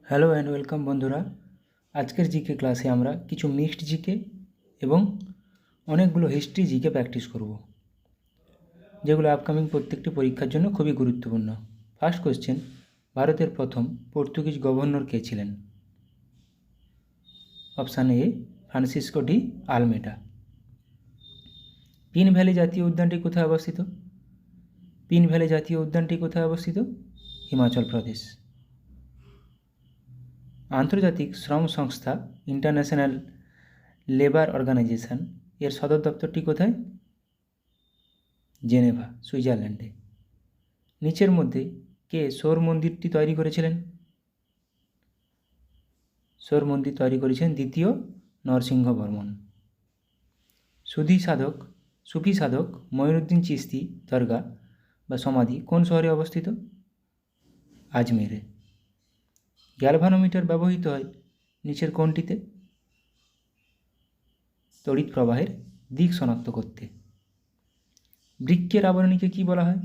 Hello and welcome বন্ধুরা। আজকের GK ক্লাসে আমরা কিছু মিক্সড জিকে এবং অনেকগুলো হিস্ট্রি জিকে প্র্যাকটিস করব, যেগুলো আপকামিং প্রত্যেকটি পরীক্ষার জন্য খুবই গুরুত্বপূর্ণ। ফার্স্ট কোশ্চেন, ভারতের প্রথম পর্তুগিজ গভর্নর কে ছিলেন? Option A Francisco D Almeida. Pin valley জাতীয় উদ্যানটি কোথায় অবস্থিত? পিন ভ্যালি জাতীয় উদ্যানটি কোথায় অবস্থিত? হিমাচল প্রদেশ। আন্তর্জাতিক শ্রম সংস্থা ইন্টারন্যাশনাল লেবার অর্গানাইজেশন এর সদর দপ্তরটি কোথায়? জেনেভা, সুইজারল্যান্ডে। নিচের মধ্যে কে সৌর মন্দিরটি তৈরি করেছিলেন? সৌর মন্দির তৈরি করেছেন দ্বিতীয় নরসিংহ বর্মন। সুফি সাধক মঈনুদ্দিন চিশতি দরগা বা সমাধি কোন শহরে অবস্থিত? আজমেরে। গ্যালভানোমিটার ব্যবহৃত হয় নিচের কোনটিতে? তড়িৎ প্রবাহের দিক শনাক্ত করতে। বৃক্কের আবরণীকে কি বলা হয়?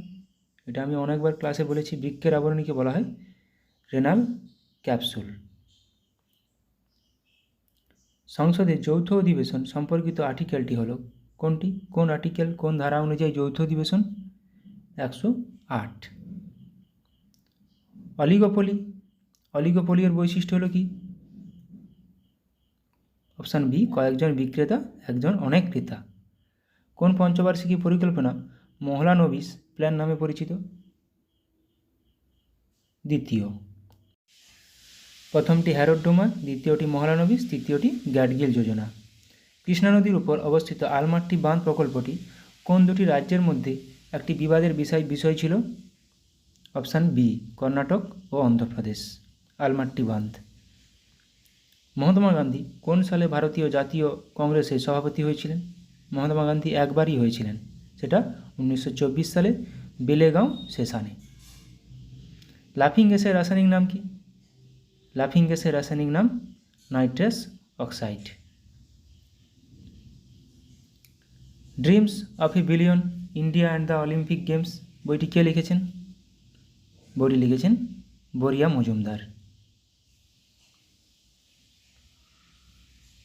এটা আমি অনেকবার ক্লাসে বলেছি। বৃক্কের আবরণীকে বলা হয় রেনাল ক্যাপসুল। সংসদের যৌথ অধিবেশন সম্পর্কিত আর্টিকেলটি হলো কোনটি? কোন আর্টিকেল, কোন ধারা অনুযায়ী যৌথ অধিবেশন? 108। অলিগোপলি এর বৈশিষ্ট্য হলো কি? অপশান বি কয়েকজন বিক্রেতা একজন অনেক ক্রেতা। কোন পঞ্চবার্ষিকী পরিকল্পনা মহলানবিশ প্ল্যান নামে পরিচিত? দ্বিতীয়। প্রথমটি হ্যারোডোমা, দ্বিতীয়টি মহলানবিশ, তৃতীয়টি গ্যাডগিল যোজনা। কৃষ্ণা নদীর উপর অবস্থিত আলমাট্টি বাঁধ প্রকল্পটি কোন দুটি রাজ্যের মধ্যে একটি বিবাদের বিষয় ছিল? অপশান বি কর্ণাটক ও অন্ধ্রপ্রদেশ। আলমাট্টি বাঁধ। মহাত্মা গান্ধী কোন সালে ভারতীয় জাতীয় কংগ্রেসের সভাপতি হয়েছিলেন? মহাত্মা গান্ধী একবারই হয়েছিলেন, সেটা 1924 সালে বেলেগাঁও সেশনে। লাফিং গ্যাসের রাসায়নিক নাম কি? লাফিং গ্যাসের রাসায়নিক নাম nitrous oxide. Dreams of a billion India and the Olympic games বইটি কে লিখেছেন? বইটি লিখেছেন বরিয়া মজুমদার।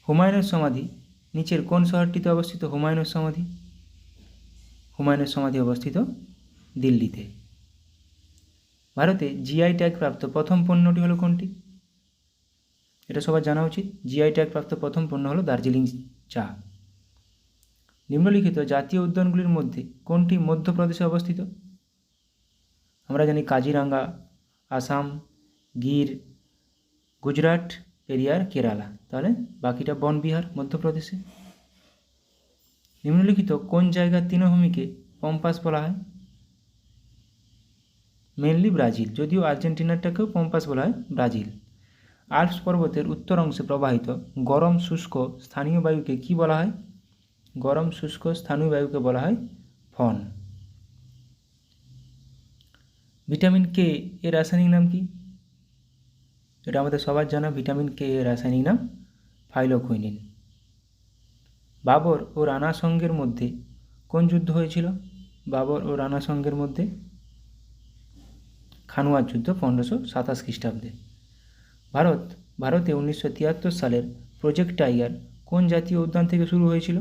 হুমায়ুনের সমাধি নিচের কোন শহরটিতে অবস্থিত? হুমায়ুনের সমাধি অবস্থিত দিল্লিতে। ভারতে জিআই ট্যাগ প্রাপ্ত প্রথম পণ্যটি হলো কোনটি? এটা সবার জানা উচিত। জিআই ট্যাগ প্রাপ্ত প্রথম পণ্য হলো দার্জিলিং চা। নিম্নলিখিত জাতীয় উদ্যানগুলির মধ্যে কোনটি মধ্যপ্রদেশে অবস্থিত? আমরা জানি কাজিরাঙ্গা আসাম, গির গুজরাট, পেরিয়ার কেরালা, তাহলে বাকিটা বন বিহার মধ্যপ্রদেশে। নিম্নলিখিত কোন জায়গার তৃণভূমিকে পম্পাস বলা হয়? মেনলি ব্রাজিল, যদিও আর্জেন্টিনাটাকেও পম্পাস বলা হয় ব্রাজিল। আল্পস পর্বতের উত্তর অংশে প্রবাহিত গরম শুষ্ক স্থানীয় বায়ুকে কি বলা হয়? গরম শুষ্ক স্থানীয় বায়ুকে বলা হয় ফন। ভিটামিন কে এর রাসায়নিক নাম কি? এটা আমাদের সবার জানা। ভিটামিন কে এর রাসায়নিক নাম ফাইলোকুইনিন। বাবর ও রানা সঙ্গের মধ্যে কোন যুদ্ধ হয়েছিল? বাবর ও রানা সঙ্গের মধ্যে খানুয়ার যুদ্ধ 1527 খ্রিস্টাব্দে। ভারতে 1973 সালের প্রজেক্ট টাইগার কোন জাতীয় উদ্যান থেকে শুরু হয়েছিল?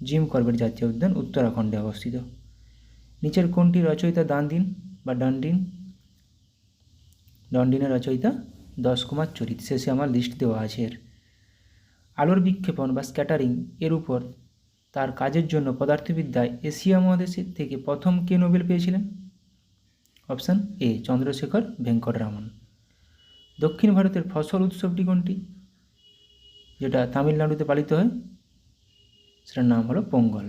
জিম করবেট জাতীয় উদ্যান উত্তরাখণ্ডে অবস্থিত। নিচের কোনটি রচয়িতা ডন্ডিনের রচয়িতা 10 কুমার চরিত। শেষে আমার লিস্ট দেওয়া আছে এর। আলোর বিক্ষেপণ বা স্ক্যাটারিং এর উপর তার কাজের জন্য পদার্থবিদ্যায় এশিয়া মহাদেশের থেকে প্রথম কে নোবেল পেয়েছিলেন? Option A Chandrasekhar Venkataraman. দক্ষিণ ভারতের ফসল উৎসবটি কোনটি, যেটা তামিলনাড়ুতে পালিত হয়? সেটার নাম হলো পোঙ্গল।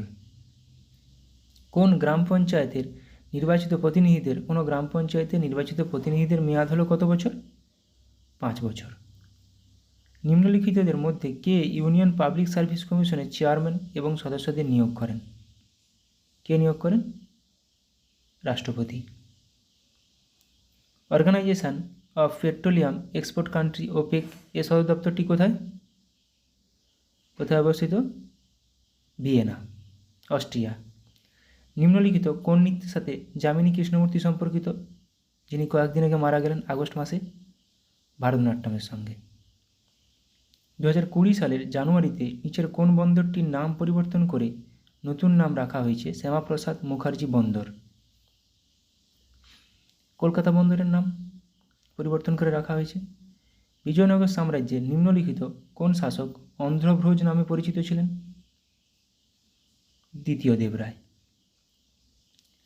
কোন গ্রাম পঞ্চায়েতের নির্বাচিত প্রতিনিধিদের মেয়াদ হলো কত বছর? 5 বছর। নিম্নলিখিতদের মধ্যে কে ইউনিয়ন পাবলিক সার্ভিস কমিশনের চেয়ারম্যান এবং সদস্যদের নিয়োগ করেন? কে নিয়োগ করেন? রাষ্ট্রপতি। Organisation of petroleum export country OPEC এর সদর দপ্তরটি কোথায় অবস্থিত? Vienna, Austria. নিম্নলিখিত কোন নৃত্যের সাথে যামিনী কৃষ্ণমূর্তি সম্পর্কিত, যিনি কয়েকদিন আগে মারা গেলেন আগস্ট মাসে? ভারতনাট্যমের সঙ্গে। 2020 সালের জানুয়ারিতে নিচের কোন বন্দরটির নাম পরিবর্তন করে নতুন নাম রাখা হয়েছে শ্যামাপ্রসাদ মুখার্জি বন্দর? কলকাতা বন্দরের নাম পরিবর্তন করে রাখা হয়েছে। বিজয়নগর সাম্রাজ্যের নিম্নলিখিত কোন শাসক অন্ধ্রভোজ নামে পরিচিত ছিলেন? দ্বিতীয় দেবরায়।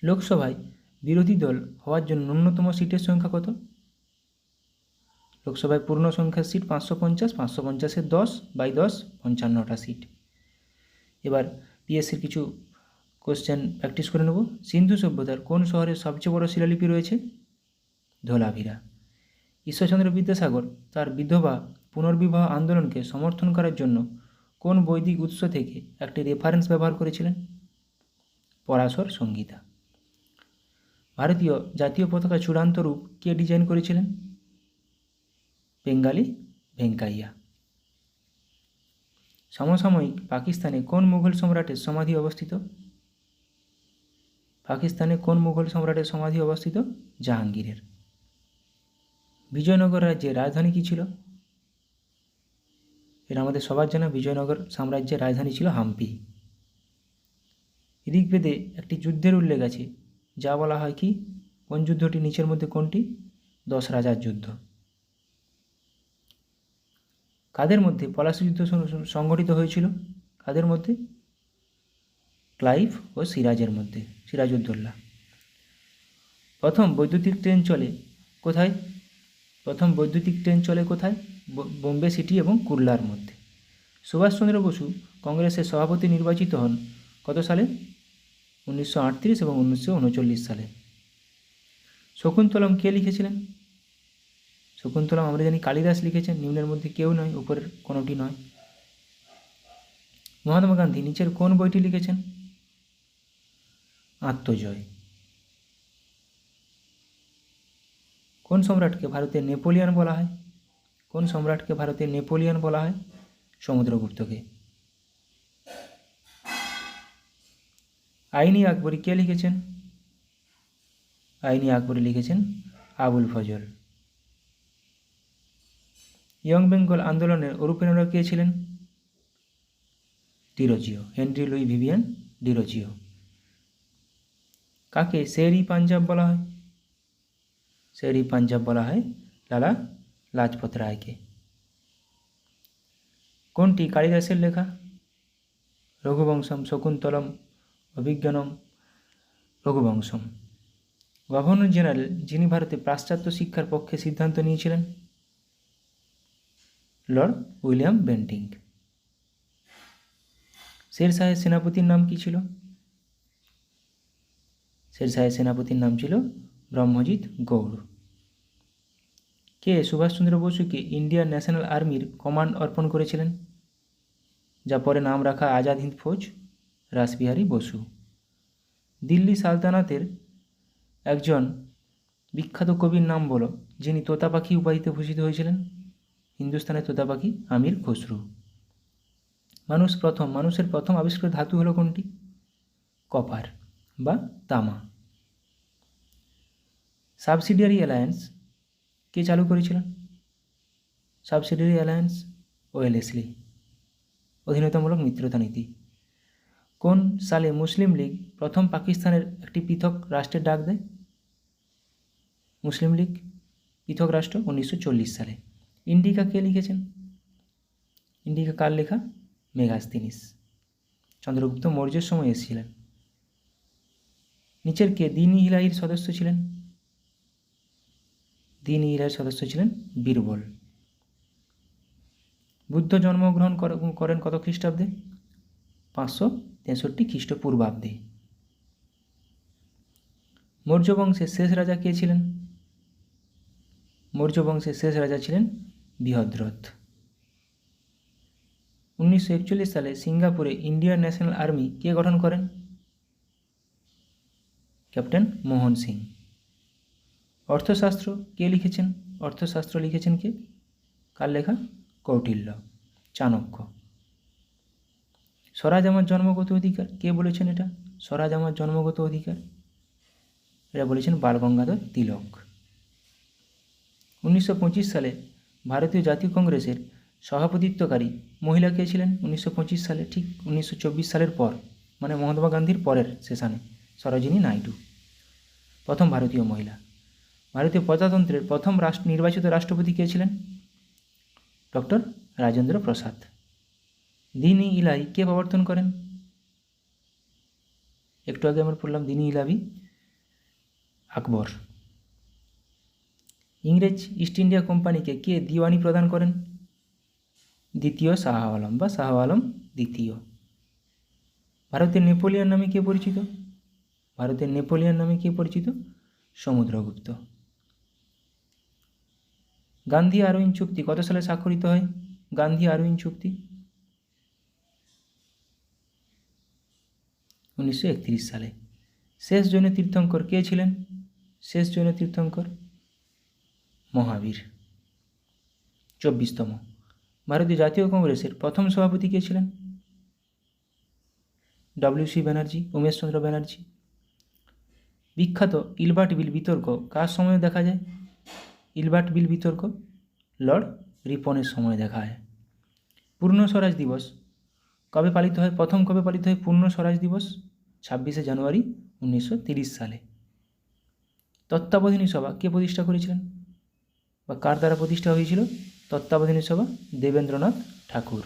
লোকসভায় বিরোধী দল হওয়ার জন্য ন্যূনতম সিটের সংখ্যা কত? লোকসভায় পূর্ণ সংখ্যার সিট 550, 550-এর 10/10, 55টা সিট। এবার পিএসসির কিছু কোশ্চেন প্র্যাকটিস করে নেব। সিন্ধু সভ্যতার কোন শহরের সবচেয়ে বড় শিলালিপি রয়েছে? ধোলাভিরা। ঈশ্বরচন্দ্র বিদ্যাসাগর তার বিধবা পুনর্বিবাহ আন্দোলনকে সমর্থন করার জন্য কোন বৈদিক উৎস থেকে একটি রেফারেন্স ব্যবহার করেছিলেন? পরাশর সংহিতা। ভারতীয় জাতীয় পতাকা চূড়ান্ত রূপ কে ডিজাইন করেছিলেন? বেঙ্গালি ভেঙ্কাইয়া। সমসাময়িক পাকিস্তানে কোন মুঘল সম্রাটের সমাধি অবস্থিত? পাকিস্তানে কোন মুঘল সম্রাটের সমাধি অবস্থিত? জাহাঙ্গীরের। বিজয়নগর রাজ্যের রাজধানী কী ছিল? এটা আমাদের সবার জানা, বিজয়নগর সাম্রাজ্যের রাজধানী ছিল হাম্পি। ঋগ্বেদে একটি যুদ্ধের উল্লেখ আছে, যা বলা হয় কি? কোন যুদ্ধটি নিচের মধ্যে কোনটি? 10 রাজার যুদ্ধ। কাদের মধ্যে পলাশী যুদ্ধ সংঘটিত হয়েছিল? কাদের মধ্যে? ক্লাইভ ও সিরাজের মধ্যে, সিরাজউদ্দৌলা। প্রথম বৈদ্যুতিক ট্রেন চলে কোথায়? প্রথম বৈদ্যুতিক ট্রেন চলে কোথায়? বোম্বে সিটি এবং কুর্লার মধ্যে। সুভাষচন্দ্র বসু কংগ্রেসের সভাপতি নির্বাচিত হন কত সালে? 1938 এবং 1939 সালে। শকুন্তলম কে লিখেছিলেন? শকুন্তলম আমরা জানি কালিদাস লিখেছেন, নিম্নের মধ্যে কেউ নয়, উপরের কোনোটি নয়। মহাত্মা গান্ধী নিচের কোন বইটি লিখেছেন? আত্মজয়। কোন সম্রাটকে ভারতের নেপোলিয়ন বলা হয়? কোন সম্রাটকে ভারতের নেপোলিয়ন বলা হয়? সমুদ্রগুপ্তকে। আইনি আকবরী কে লিখেছেন? আইনি আকবরী লিখেছেন আবুল ফজল। ইয়ং বেঙ্গল আন্দোলনের অনুপ্রেরণা কে ছিলেন? Derozio, Henry Louis Vivian Derozio. কাকে শের-ই পাঞ্জাব বলা হয়? শের-ই পাঞ্জাব বলা হয় লালা লাজপত রায়কে। কোনটি কালিদাসের লেখা? রঘুবংশম, শকুন্তলম, অভিজ্ঞানম, রঘুবংশম। গভর্নর জেনারেল যিনি ভারতে পাশ্চাত্য শিক্ষার পক্ষে সিদ্ধান্ত নিয়েছিলেন? Lord William Bentinck. শেরশাহের সেনাপতির নাম কি ছিল? শেরশাহের সেনাপতির নাম ছিল ব্রহ্মজিৎ গৌড়। কে সুভাষচন্দ্র বসুকে ইন্ডিয়ান ন্যাশনাল আর্মির কমান্ড অর্পণ করেছিলেন, যা পরে নাম রাখা আজাদ হিন্দ ফৌজ? রাসবিহারী বসু। দিল্লি সালতানাতের একজন বিখ্যাত কবির নাম বলো, যিনি তোতা পাখি উপাধিতে ভূষিত হয়েছিলেন? হিন্দুস্তানের তোতা পাখি আমির খসরু। মানুষের প্রথম আবিষ্কৃত ধাতু হলো কোনটি? কপার বা তামা। সাবসিডিয়ারি অ্যালায়েন্স কে চালু করেছিলেন? Subsidiary alliance Wellesley. অধীনতামূলক মিত্রতা নীতি। কোন সালে মুসলিম লীগ প্রথম পাকিস্তানের একটি পৃথক রাষ্ট্রের ডাক দেয়? মুসলিম লীগ পৃথক রাষ্ট্র 1940 সালে। ইন্ডিকা কে লিখেছেন? ইন্ডিকা কার লেখা? মেগাস্তিনিস। চন্দ্রগুপ্ত মৌর্যের সময় এসেছিলেন। নিচের কে দিন-ই-ইলাহির সদস্য ছিলেন? দিন-ই-ইলাহির সদস্য ছিলেন বীরবল। বুদ্ধ জন্মগ্রহণ করেন কত খ্রিস্টাব্দে? 563 খ্রিস্টপূর্বাব্দে। মৌর্য বংশের শেষ রাজা কে ছিলেন? মৌর্য বংশের শেষ রাজা ছিলেন বৃহদ্রথ। 1941 সালে সিঙ্গাপুরে ইন্ডিয়ান ন্যাশনাল আর্মি কে গঠন করেন? ক্যাপ্টেন মোহন সিং। অর্থশাস্ত্র কে লিখেছেন? অর্থশাস্ত্র লিখেছেন কে? কার লেখা? কৌটিল্য, চাণক্য। স্বরাজ আমার জন্মগত অধিকার কে বলেছেন এটা? স্বরাজ আমার জন্মগত অধিকার এটা বলেছেন বালগঙ্গাধর তিলক। 1925 সালে ভারতীয় জাতীয় কংগ্রেসের সভাপতিত্বকারী মহিলা কে ছিলেন 1925 সালে, ঠিক 1924 সালের পর, মানে মহাত্মা গান্ধীর পরের সেশনে? সরোজিনী নাইডু, প্রথম ভারতীয় মহিলা। ভারতীয় প্রজাতন্ত্রের প্রথম নির্বাচিত রাষ্ট্রপতি কে ছিলেন? ডক্টর রাজেন্দ্র প্রসাদ। দিন-ই ইলাহি কে প্রবর্তন করেন? একটু আগে আমরা পড়লাম দিন-ই ইলাহি আকবর। ইংরেজ ইস্ট ইন্ডিয়া কোম্পানিকে কে দিওয়ানি প্রদান করেন? দ্বিতীয় শাহ আলম বা শাহ আলম দ্বিতীয়। ভারতের নেপোলিয়ন নামে কে পরিচিত? ভারতের নেপোলিয়ন নামে কে পরিচিত? সমুদ্রগুপ্ত। গান্ধী আরউইন চুক্তি কত সালে স্বাক্ষরিত হয়? গান্ধী আরউইন চুক্তি 1931 সালে। শেষ জৈন তীর্থঙ্কর কে ছিলেন? শেষ জৈন তীর্থঙ্কর মহাবীর। 24তম। ভারতীয় জাতীয় কংগ্রেসের প্রথম সভাপতি কে ছিলেন? ডব্লিউ.সি. ব্যানার্জি, উমেশচন্দ্র ব্যানার্জি। বিখ্যাত ইলবার্ট বিল বিতর্ক কার সময়ে দেখা যায়? ইলবার্ট বিল বিতর্ক লর্ড রিপনের সময় দেখা হয়। পূর্ণ স্বরাজ দিবস কবে পালিত হয়? প্রথম কবে পালিত হয় পূর্ণ স্বরাজ দিবস? 26শে জানুয়ারি 1930 সালে। তত্ত্বাবধানী সভা কে প্রতিষ্ঠা করেছিলেন বা কার দ্বারা প্রতিষ্ঠা হয়েছিল তত্ত্বাবধানী সভা? দেবেন্দ্রনাথ ঠাকুর।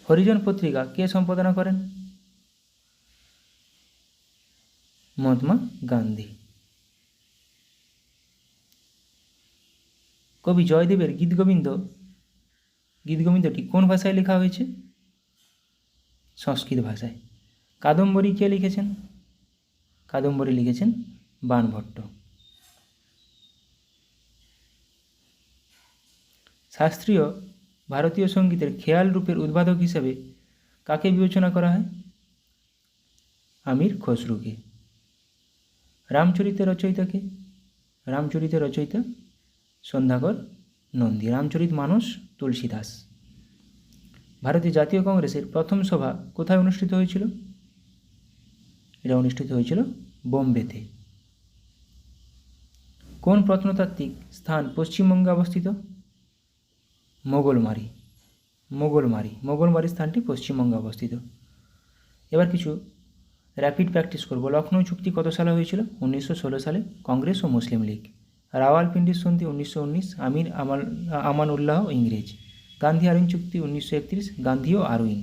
হরিজন পত্রিকা কে সম্পাদনা করেন? মহাত্মা গান্ধী। কবি জয়দেবের গীতগোবিন্দটি কোন ভাষায় লেখা হয়েছে? সংস্কৃত ভাষায়। কাদম্বরী কে লিখেছেন? কাদম্বরী লিখেছেন বাণভট্ট। শাস্ত্রীয় ভারতীয় সঙ্গীতের খেয়াল রূপের উদ্ভাবক হিসেবে কাকে বিবেচনা করা হয়? আমির খসরুকে। রামচরিতের রচয়িতাকে? রামচরিতের রচয়িতা সন্ধ্যাকর নন্দী। রামচরিত মানস তুলসী দাস। ভারতীয় জাতীয় কংগ্রেসের প্রথম সভা কোথায় অনুষ্ঠিত হয়েছিল? এটা অনুষ্ঠিত হয়েছিল বোম্বেতে। কোন প্রত্নতাত্ত্বিক স্থান পশ্চিমবঙ্গে অবস্থিত? মোগলমারি। মোগলমারি স্থানটি পশ্চিমবঙ্গে অবস্থিত। এবার কিছু র্যাপিড প্র্যাকটিস করব। লখনৌ চুক্তি কত সালে হয়েছিল? 1916 সালে। কংগ্রেস ও মুসলিম লীগ। রাওয়ালপিন্ডির সন্ধি 1919, আমির আমান উল্লাহ ইংরেজ। গান্ধী আরউইন চুক্তি 1931, গান্ধী ও আরউইন।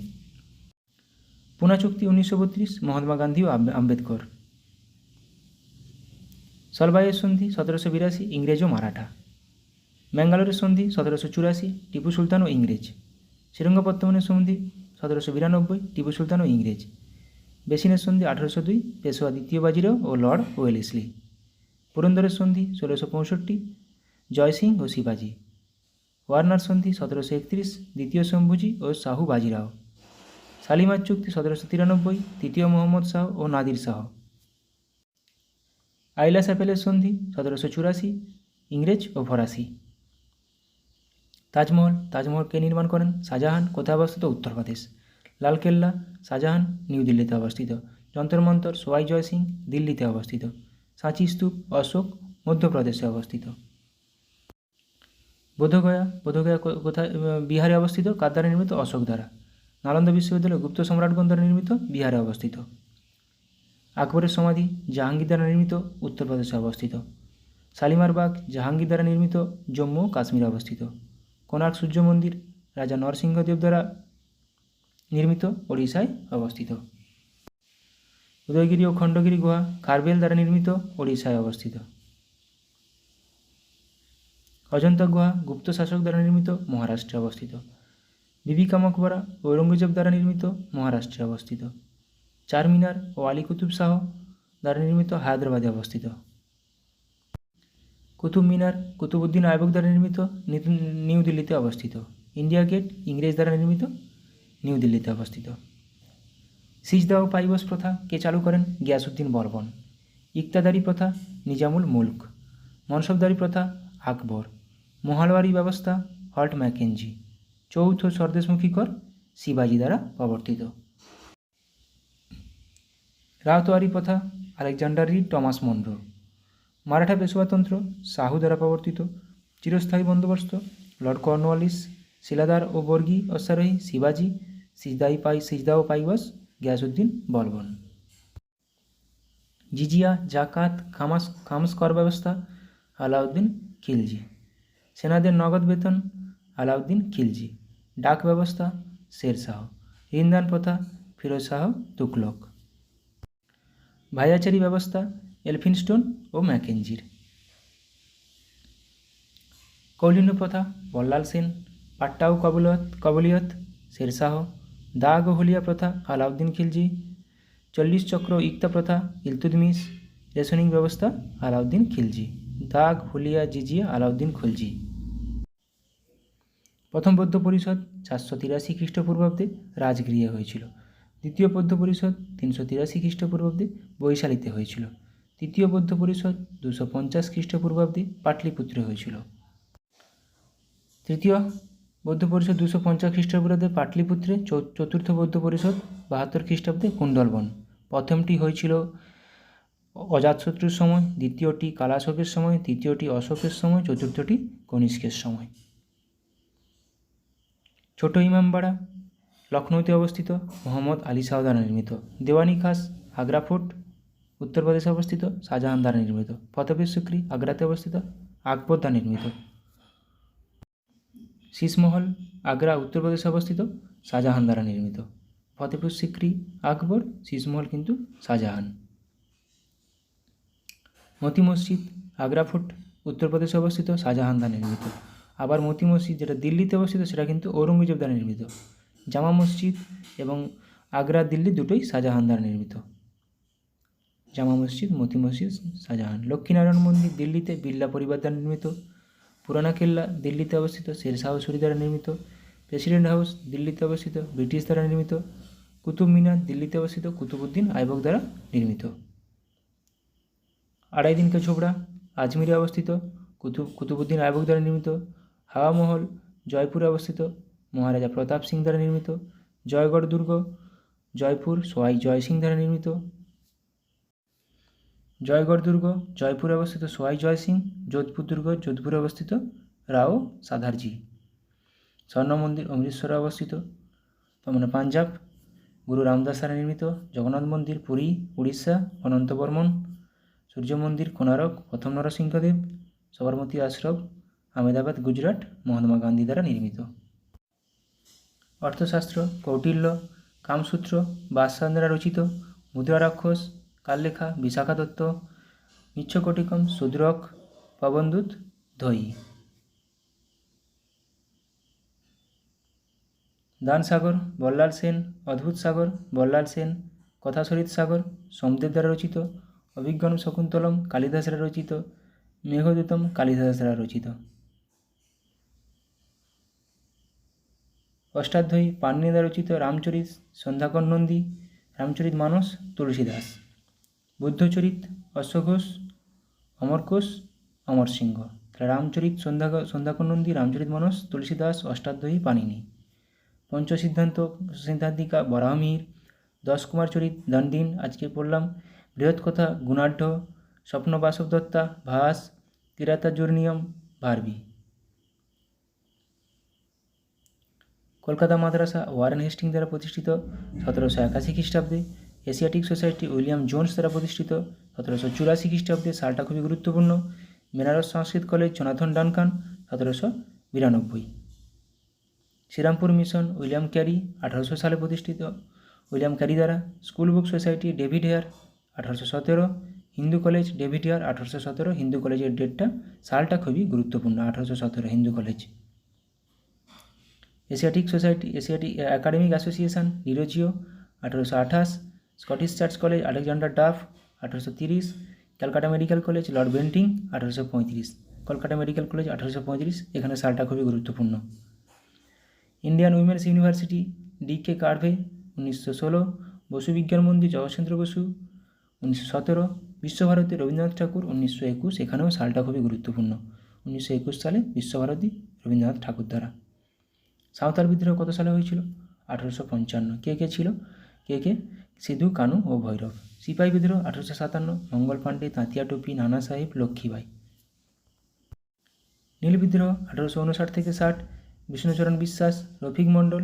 পুনা চুক্তি 1932, মহাত্মা গান্ধী ও আম্বেদকর। সলবাইয়ের সন্ধি 1782, ইংরেজ ও মারাঠা। ম্যাঙ্গালোরের সন্ধি 1784, টিপু সুলতান ও ইংরেজ। শ্রীরঙ্গপত্তমনের সন্ধি 1792, টিপু সুলতান ও ইংরেজ। বেসিনের সন্ধি 1802, পেশোয়া দ্বিতীয় বাজিরাও ও লর্ড ওয়েলেসলি। পুরন্দরের সন্ধি 1665, জয়সিং ও শিবাজি। ওয়ার্নার সন্ধি 1731, দ্বিতীয় শম্ভুজি ও শাহু বাজিরাও। শালিমার চুক্তি 1793, তৃতীয় মোহাম্মদ শাহ ও নাদির শাহ। আইলাস অ্যাপেলের সন্ধি 1784, ইংরেজ ও ফরাসি। তাজমহল কে নির্মাণ করেন? শাহজাহান। কোথায় অবস্থিত? উত্তরপ্রদেশ। লালকেল্লা শাহজাহান, নিউ দিল্লিতে অবস্থিত। যন্তর মন্তর সোয়াই জয় সিং, দিল্লিতে অবস্থিত। সাঁচি স্তূপ অশোক, মধ্যপ্রদেশে অবস্থিত। বোধগয়া কোথায়? বিহারে অবস্থিত। কার দ্বারা নির্মিত? অশোক দ্বারা। নালন্দা বিশ্ববিদ্যালয় গুপ্ত সম্রাটগণ দ্বারা নির্মিত, বিহারে অবস্থিত। আকবরের সমাধি জাহাঙ্গীর দ্বারা নির্মিত, উত্তরপ্রদেশে অবস্থিত। শালিমার বাগ জাহাঙ্গীর দ্বারা নির্মিত, জম্মু ও কাশ্মীরে অবস্থিত। কোণার্ক সূর্য মন্দির রাজা নরসিংহদেব দ্বারা নির্মিত, ওড়িশায় অবস্থিত। উদয়গিরি ও খণ্ডগিরি গুহা কারবেল দ্বারা নির্মিত, ওড়িশায় অবস্থিত। অজন্তা গুহা গুপ্ত শাসক দ্বারা নির্মিত, মহারাষ্ট্রে অবস্থিত। বিবি কা মকবরা ঔরঙ্গজেব দ্বারা নির্মিত, মহারাষ্ট্রে অবস্থিত। চারমিনার ও আলী কুতুব শাহ দ্বারা নির্মিত, হায়দ্রাবাদে অবস্থিত। কুতুব মিনার কুতুবউদ্দিন আইবক দ্বারা নির্মিত, নিউ দিল্লিতে অবস্থিত। ইন্ডিয়া গেট ইংরেজ দ্বারা নির্মিত, নিউ দিল্লিতে অবস্থিত। সিজদা ও পাইবস প্রথা কে চালু করেন? গিয়াসউদ্দিন বরবন। ইকতাদারি প্রথা নিজামুল মুলক। মনসবদারি প্রথা আকবর। মহালওয়ারি ব্যবস্থা হল্ট ম্যাকেঞ্জি। চৌথ স্বদেশমুখী কর শিবাজি দ্বারা প্রবর্তিত। রাওতোয়ারি প্রথা Alexander Read, Thomas Munro. Maratha পেশোয়াতন্ত্র শাহু দ্বারা প্রবর্তিত। চিরস্থায়ী বন্দোবস্ত লর্ড কর্নওয়ালিস, শিলাদার ও বর্গী অশ্বারোহী শিবাজি, সিজদা ও পাইবাস গিয়াসউদ্দিন বলবন। জিজিয়া, জাকাত, খামস কর ব্যবস্থা আলাউদ্দিন খিলজি। সেনাদের নগদ বেতন আলাউদ্দিন খিলজি। ডাক ব্যবস্থা শেরশাহ। ঋণদান প্রথা ফিরোজ শাহ তুগলক। ভাইয়াচারি ব্যবস্থা এলফিনস্টোন ও ম্যাকেঞ্জির। কৌলিন্য প্রথা বল্লাল সেন। পাট্টা ও কবলিয়ত শেরশাহ। দাগ ও হুলিয়া প্রথা আলাউদ্দিন খিলজি। 40 চক্র ইক্তা প্রথা ইলতুৎমিশ। রেশনিং ব্যবস্থা আলাউদ্দিন খিলজি। দাগ, হুলিয়া, জিজিয়া আলাউদ্দিন খিলজি। প্রথম বৌদ্ধ পরিষদ 483 খ্রিস্টপূর্বাব্দে রাজগৃহে হয়েছিল। দ্বিতীয় বৌদ্ধ পরিষদ 383 খ্রিস্টপূর্বাব্দে বৈশালীতে হয়েছিল। তৃতীয় বৌদ্ধ পরিষদ 250 খ্রিস্টপূর্বাব্দে পাটলিপুত্রে হয়েছিল। তৃতীয় বৌদ্ধ পরিষদ 250 খ্রিস্টপূর্বাব্দে পাটলিপুত্রে। চতুর্থ বৌদ্ধ পরিষদ 72 খ্রিস্টাব্দে কুণ্ডলবন। প্রথমটি হয়েছিল অজাতশত্রুর সময়, দ্বিতীয়টি কালাশোকের সময়, তৃতীয়টি অশোকের সময়, চতুর্থটি কনিষ্কের সময়। ছোট ইমামবাড়া লখনৌতে অবস্থিত, মোহাম্মদ আলী শাহ দ্বারা নির্মিত। দেওয়ানি খাস আগ্রা ফোর্ট উত্তরপ্রদেশে অবস্থিত, শাহজাহান দ্বারা নির্মিত। ফতেপুর সিক্রি আগ্রাতে অবস্থিত, আকবর দ্বারা নির্মিত। শীষমহল আগ্রা উত্তরপ্রদেশে অবস্থিত, শাহজাহান দ্বারা নির্মিত। ফতেপুর সিক্রি আকবর, শীষমহল কিন্তু শাহজাহান। মতি মসজিদ আগ্রা ফোর্ট উত্তরপ্রদেশে অবস্থিত, শাহজাহান দ্বারা নির্মিত। আবার মতি মসজিদ যেটা দিল্লিতে অবস্থিত সেটা কিন্তু ঔরঙ্গজেব দ্বারা নির্মিত। জামা মসজিদ এবং আগ্রা দিল্লি দুটোই শাহজাহান দ্বারা নির্মিত। জামা মসজিদ, মতি মসজিদ শাহজাহান। লক্ষ্মীনারায়ণ মন্দির দিল্লিতে বিড়লা পরিবার দ্বারা নির্মিত। পুরানা কেল্লা দিল্লিতে অবস্থিত, শেরশাহ সূরি দ্বারা নির্মিত। প্রেসিডেন্ট হাউস দিল্লিতে অবস্থিত, ব্রিটিশ দ্বারা নির্মিত। কুতুব মিনার দিল্লিতে অবস্থিত, কুতুবউদ্দিন আইবক দ্বারা নির্মিত। আড়াই দিন কা ঝোপড়া আজমিরে অবস্থিত, কুতুবউদ্দিন আইবক দ্বারা নির্মিত। হাওয়া মহল জয়পুরে অবস্থিত, মহারাজা প্রতাপ সিং দ্বারা নির্মিত। জয়গড় দুর্গ জয়পুর, সোয়াই জয় সিং দ্বারা নির্মিত। জয়গড় দুর্গ জয়পুরে অবস্থিত, সোয়াই জয় সিং। যোধপুর দুর্গ যোধপুরে অবস্থিত, রাও সাধারজি। স্বর্ণ মন্দির অমৃতসরে অবস্থিত, মানে পাঞ্জাব, গুরু রামদাস দ্বারা নির্মিত। জগন্নাথ মন্দির পুরী উড়িষ্যা, অনন্ত বর্মন। সূর্য মন্দির কোণারক, প্রথম নরসিংহদেব। সবরমতী আশ্রম আহমেদাবাদ গুজরাট, মহাত্মা গান্ধী দ্বারা নির্মিত। অর্থশাস্ত্র কৌটিল্য, কামসূত্র বাদশাহ দ্বারা রচিত। মুদ্রা রাক্ষস কাললেখা বিশাখা দত্ত। মিচ্ছকটিকম শূদ্রক পবনদূত ধয়ী। দান সাগর বল্লাল সেন, অদ্ভুত সাগর বল্লাল সেন। কথাসরিত সাগর সোমদেব দ্বারা রচিত। অভিজ্ঞান শকুন্তলম কালিদাস দ্বারা রচিত। মেঘদূতম কালিদাস দ্বারা রচিত। অষ্টাধ্যায়ী পাণিনি দ্বারা রচিত। রামচরিত সন্ধ্যাকর নন্দী। রামচরিত মানস তুলসীদাস। বুদ্ধচরিত অশ্বঘোষ, অমরকোষ অমর সিংহ। রামচরিত সন্ধ্যাকর নন্দী, রামচরিত মানস তুলসীদাস, অষ্টাধ্যায়ী পাণিনি। সিদ্ধান্তিকা বরাহমিহির। 10 কুমার চরিত দণ্ডিন আজকে পড়লাম। বৃহৎ কথা গুণাঢ্য। স্বপ্ন বাসব দত্তা ভাস। কিরাতা জুর্নিয়ম ভারবি। কলকাতা মাদ্রাসা ওয়ারেন হেস্টিং দ্বারা প্রতিষ্ঠিত 1781 খ্রিস্টাব্দে। এশিয়াটিক সোসাইটি উইলিয়াম জোন্স দ্বারা প্রতিষ্ঠিত 1784 খ্রিস্টাব্দে। সালটা খুবই গুরুত্বপূর্ণ। Benares Sanskrit college Jonathan Duncan 1792। Srirampur mission William Carey 1800 সালে প্রতিষ্ঠিত, উইলিয়াম ক্যারি দ্বারা। School book society David Hare 1817। Hindu college David Hare 1817। Hindu কলেজের ডেটটা সালটা খুবই গুরুত্বপূর্ণ, 1817 Hindu college. Asiatic society Asiatic academic association Derozio 1828। Scottish church college Alexander Duff 1830। Calcutta medical college Lord Bentinck 1835। Kolkata medical college 1835, এখানে সালটা খুবই গুরুত্বপূর্ণ। Indian women's university DK. কার্ভে 1916। Basu বিজ্ঞান মন্দির জগৎচন্দ্র বসু 1917। বিশ্বভারতী রবীন্দ্রনাথ ঠাকুর 1921, এখানেও সালটা খুবই গুরুত্বপূর্ণ। 1921 সালে বিশ্বভারতী রবীন্দ্রনাথ ঠাকুর দ্বারা। সাঁওতাল বিদ্রোহ কত সালে হয়েছিল? 1855। কে কে ছিল? কে? সিধু, কানু ও ভৈরব। সিপাহী বিদ্রোহ 1857। মঙ্গল পাণ্ডে, তাঁতিয়া টোপি, নানা সাহেব, লক্ষ্মীবাই। নীল বিদ্রোহ 1859 থেকে 60, বিষ্ণুচরণ বিশ্বাস, রফিক মণ্ডল,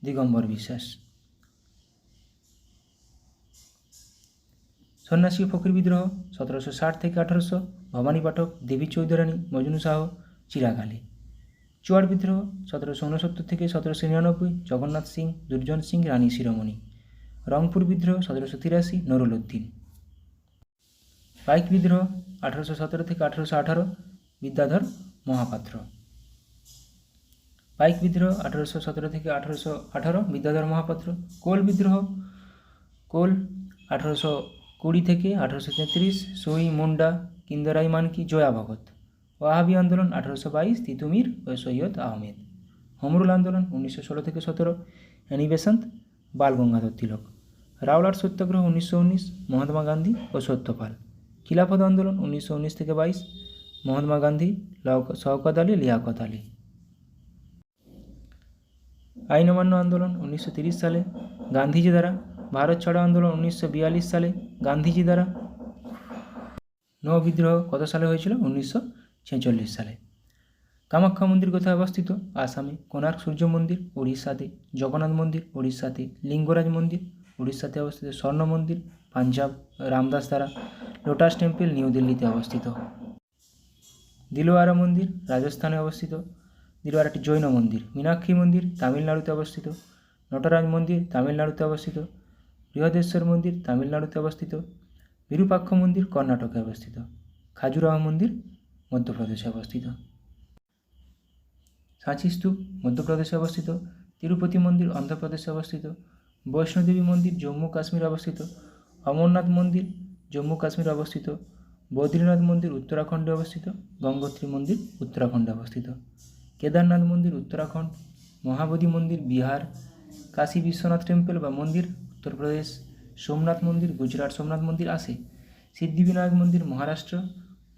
দিগম্বর বিশ্বাস। সন্ন্যাসী ও ফকির বিদ্রোহ 1760 থেকে 1800, ভবানী পাঠক, দেবী চৌধুরানী, মজনু শাহ, চিরাগ আলী। চুয়ার বিদ্রোহ 1769 থেকে 1799, জগন্নাথ সিং, দুর্জন সিং, রানী শিরোমণি। রংপুর বিদ্রোহ 1783, নুরুল উদ্দিন। পাইক বিদ্রোহ 1817 থেকে 1818, বিদ্যাধর মহাপাত্র। পাইক বিদ্রোহ 1817 থেকে 1818, বিদ্যাধর মহাপাত্র। কোল বিদ্রোহ, কোল 1820 থেকে 1833, সোই, মুন্ডা, কিন্দরাই মানকি, জয়া ভগত। ওয়াহাবি আন্দোলন 1822, তিতুমির ও সৈয়দ আহমেদ। হোমরুল আন্দোলন 1916 থেকে 17, অ্যানি বেসান্ত, বাল গঙ্গাধর তিলক। রাওলাট সত্যাগ্রহ 1919, মহাত্মা গান্ধী ও সত্যপাল। খিলাফত আন্দোলন 1919 থেকে 22, মহাত্মা গান্ধী, শওকত আলী, লিয়াকত আলী। আইন অমান্য আন্দোলন 1930 সালে, গান্ধীজি দ্বারা। ভারত ছাড়ো আন্দোলন 1942 সালে, গান্ধীজি দ্বারা। নৌ বিদ্রোহ কত সালে হয়েছিল? 1946 সালে। কামাখ্যা মন্দির কোথায় অবস্থিত? আসামে। কোণার্ক সূর্য মন্দির উড়িষ্যাতে। জগন্নাথ মন্দির উড়িষ্যাতে। লিঙ্গরাজ মন্দির উড়িষ্যাতে অবস্থিত। স্বর্ণ মন্দির পাঞ্জাব, রামদাস দ্বারা। লোটাস টেম্পল নিউ দিল্লিতে অবস্থিত। দিলওয়ারা মন্দির রাজস্থানে অবস্থিত। দিলওয়ারা একটি জৈন মন্দির। মীনাক্ষী মন্দির তামিলনাড়ুতে অবস্থিত। নটরাজ মন্দির তামিলনাড়ুতে অবস্থিত। বৃহদেশ্বর মন্দির তামিলনাড়ুতে অবস্থিত। বিরূপাক্ষ মন্দির কর্ণাটকে অবস্থিত। খাজুরাহ মন্দির মধ্যপ্রদেশে অবস্থিত। সাঁচি স্তূপ মধ্যপ্রদেশে অবস্থিত। তিরুপতি মন্দির অন্ধ্রপ্রদেশে অবস্থিত। বৈষ্ণোদেবী মন্দির জম্মু কাশ্মীর অবস্থিত। অমরনাথ মন্দির জম্মু কাশ্মীর অবস্থিত। বদ্রীনাথ মন্দির উত্তরাখণ্ডে অবস্থিত। গঙ্গোত্রী মন্দির উত্তরাখণ্ডে অবস্থিত। কেদারনাথ মন্দির উত্তরাখণ্ড। মহাবোধি মন্দির বিহার। কাশী বিশ্বনাথ টেম্পল বা মন্দির উত্তরপ্রদেশ। সোমনাথ মন্দির গুজরাট। সোমনাথ মন্দির আসে। সিদ্ধিবিনায়ক মন্দির মহারাষ্ট্র।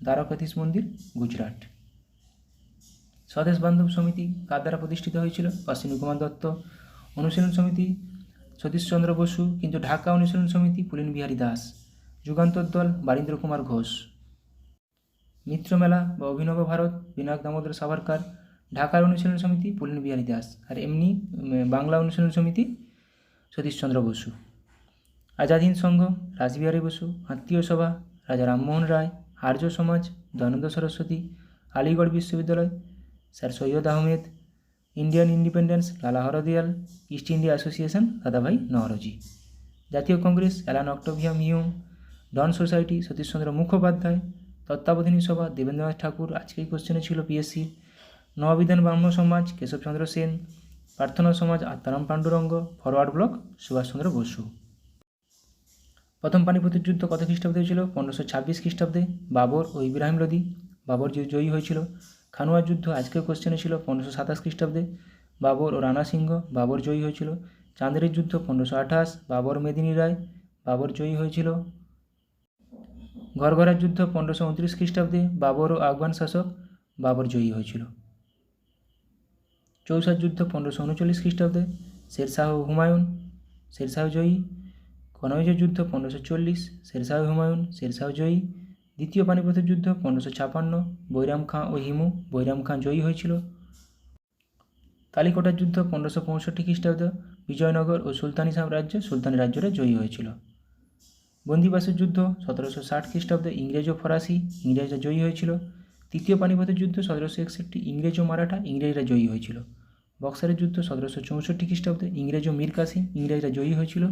দ্বারকাধীশ মন্দির গুজরাট। স্বদেশ বান্ধব সমিতি কার দ্বারা প্রতিষ্ঠিত হয়েছিল? অশ্বিনী কুমার দত্ত। অনুশীলন সমিতি সতীশচন্দ্র বসু, কিন্তু ঢাকা অনুশীলন সমিতি পুলিন বিহারী দাস। যুগান্তর দল বারীন্দ্র কুমার ঘোষ। মিত্রমেলা বা অভিনব ভারত বিনায়ক দামোদর সাভারকার। ঢাকার অনুশীলন সমিতি পুলিন বিহারী দাস। আর এমনি বাংলা অনুশীলন সমিতি সতীশচন্দ্র বসু। আজাদ হিন্দ সংঘ রাসবিহারী বসু। আত্মীয় সভা রাজা রামমোহন রায়। আর্য সমাজ দয়ানন্দ সরস্বতী। আলিগড় বিশ্ববিদ্যালয় sir Syed Ahmed. Indian independence লালা হরদয়াল। ইস্ট ইন্ডিয়া অ্যাসোসিয়েশন দাদাভাই নওরোজি। জাতীয় কংগ্রেস অ্যালান অক্টোভিয়াম হিউম। ডন সোসাইটি সতীশচন্দ্র মুখোপাধ্যায়। তত্ত্বাবধানী সভা দেবেন্দ্রনাথ ঠাকুর, আজকেই কোশ্চেনে ছিল পিএসসি। নববিধান ব্রাহ্ম সমাজ কেশবচন্দ্র সেন। প্রার্থনা সমাজ আত্মারাম পাণ্ডুরঙ্গ। Forward Bloc Subhashchandra Bose. প্রথম পানিপথের যুদ্ধ কত খ্রিস্টাব্দে হয়েছিল? 1526 খ্রিস্টাব্দে। বাবর ও ইব্রাহিম লোদি। বাবর জয়ী হয়েছিল। খানুয়ার যুদ্ধ আজকের কোশ্চেনে ছিল 1527 খ্রিস্টাব্দে। বাবর ও রানা সিংহ। বাবর জয়ী হয়েছিল। চাঁদেরের যুদ্ধ 1528। বাবর মেদিনী রায়। বাবর জয়ী হয়েছিল। ঘরঘরার যুদ্ধ 1529 খ্রিস্টাব্দে। বাবর ও আফগান শাসক। বাবর জয়ী হয়েছিল। চৌসার যুদ্ধ 1539 খ্রিস্টাব্দে। শেরশাহ ও হুমায়ুন। শেরশাহ জয়ী। কনৌজের যুদ্ধ 1540। শেরশাহ হুমায়ুন। শেরশাহ জয়ী। দ্বিতীয় পানিপথের যুদ্ধ 1556। বৈরাম খাঁ ও হিমু। বৈরাম খাঁ জয়ী হয়েছিল। কালীকোটার যুদ্ধ 1565 খ্রিস্টাব্দ। বিজয়নগর ও সুলতানি সাম্রাজ্য সুলতানি রাজ্যরা জয়ী হয়েছিল। বন্দিবাসের যুদ্ধ 1760 খ্রিস্টাব্দে। ইংরেজ ও ফরাসি ইংরেজরা জয়ী হয়েছিল। তৃতীয় পানিপথের যুদ্ধ 1761। ইংরেজ ও মারাঠা ইংরেজরা জয়ী হয়েছিল। বক্সারের যুদ্ধ 1764 খ্রিস্টাব্দে। ইংরেজ ও মীর কাসিম ইংরেজরা জয়ী হয়েছিল।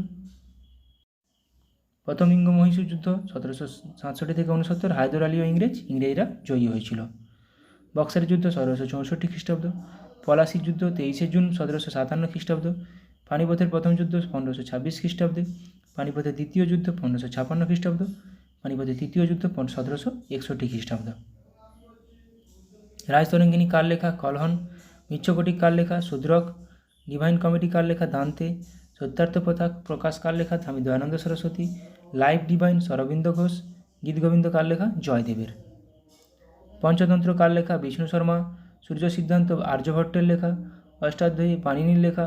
প্রথম ইঙ্গ মহীশূর যুদ্ধ 1767 থেকে 69। হায়দর আলী ও ইংরেজরা জয়ী হয়েছিল। বক্সারের যুদ্ধ 1764 খ্রিস্টাব্দ। পলাশির যুদ্ধ 23 জুন 1757 খ্রিস্টাব্দ। পানিপথের প্রথম যুদ্ধ 1526 খ্রিস্টাব্দে। পানিপথের দ্বিতীয় যুদ্ধ 1556 খ্রিস্টাব্দ। পানিপথের তৃতীয় যুদ্ধ 1761 খ্রিস্টাব্দ। রাজতরঙ্গিনী কার লেখা? কলহন। মিচ্ছকটিক কার লেখা? শূদ্রক। ডিভাইন কমেডি কার লেখা? দান্তে। সত্যার্থ প্রকাশ কার লেখা? স্বামী দয়ানন্দ সরস্বতী। Life Divine Aurobindo Ghosh. গীতগোবিন্দ কার লেখা? জয়দেবের। পঞ্চতন্ত্র কার লেখা? বিষ্ণু শর্মা। সূর্য সিদ্ধান্ত আর্যভট্টের লেখা। অষ্টাধ্যায়ী পাণিনির লেখা।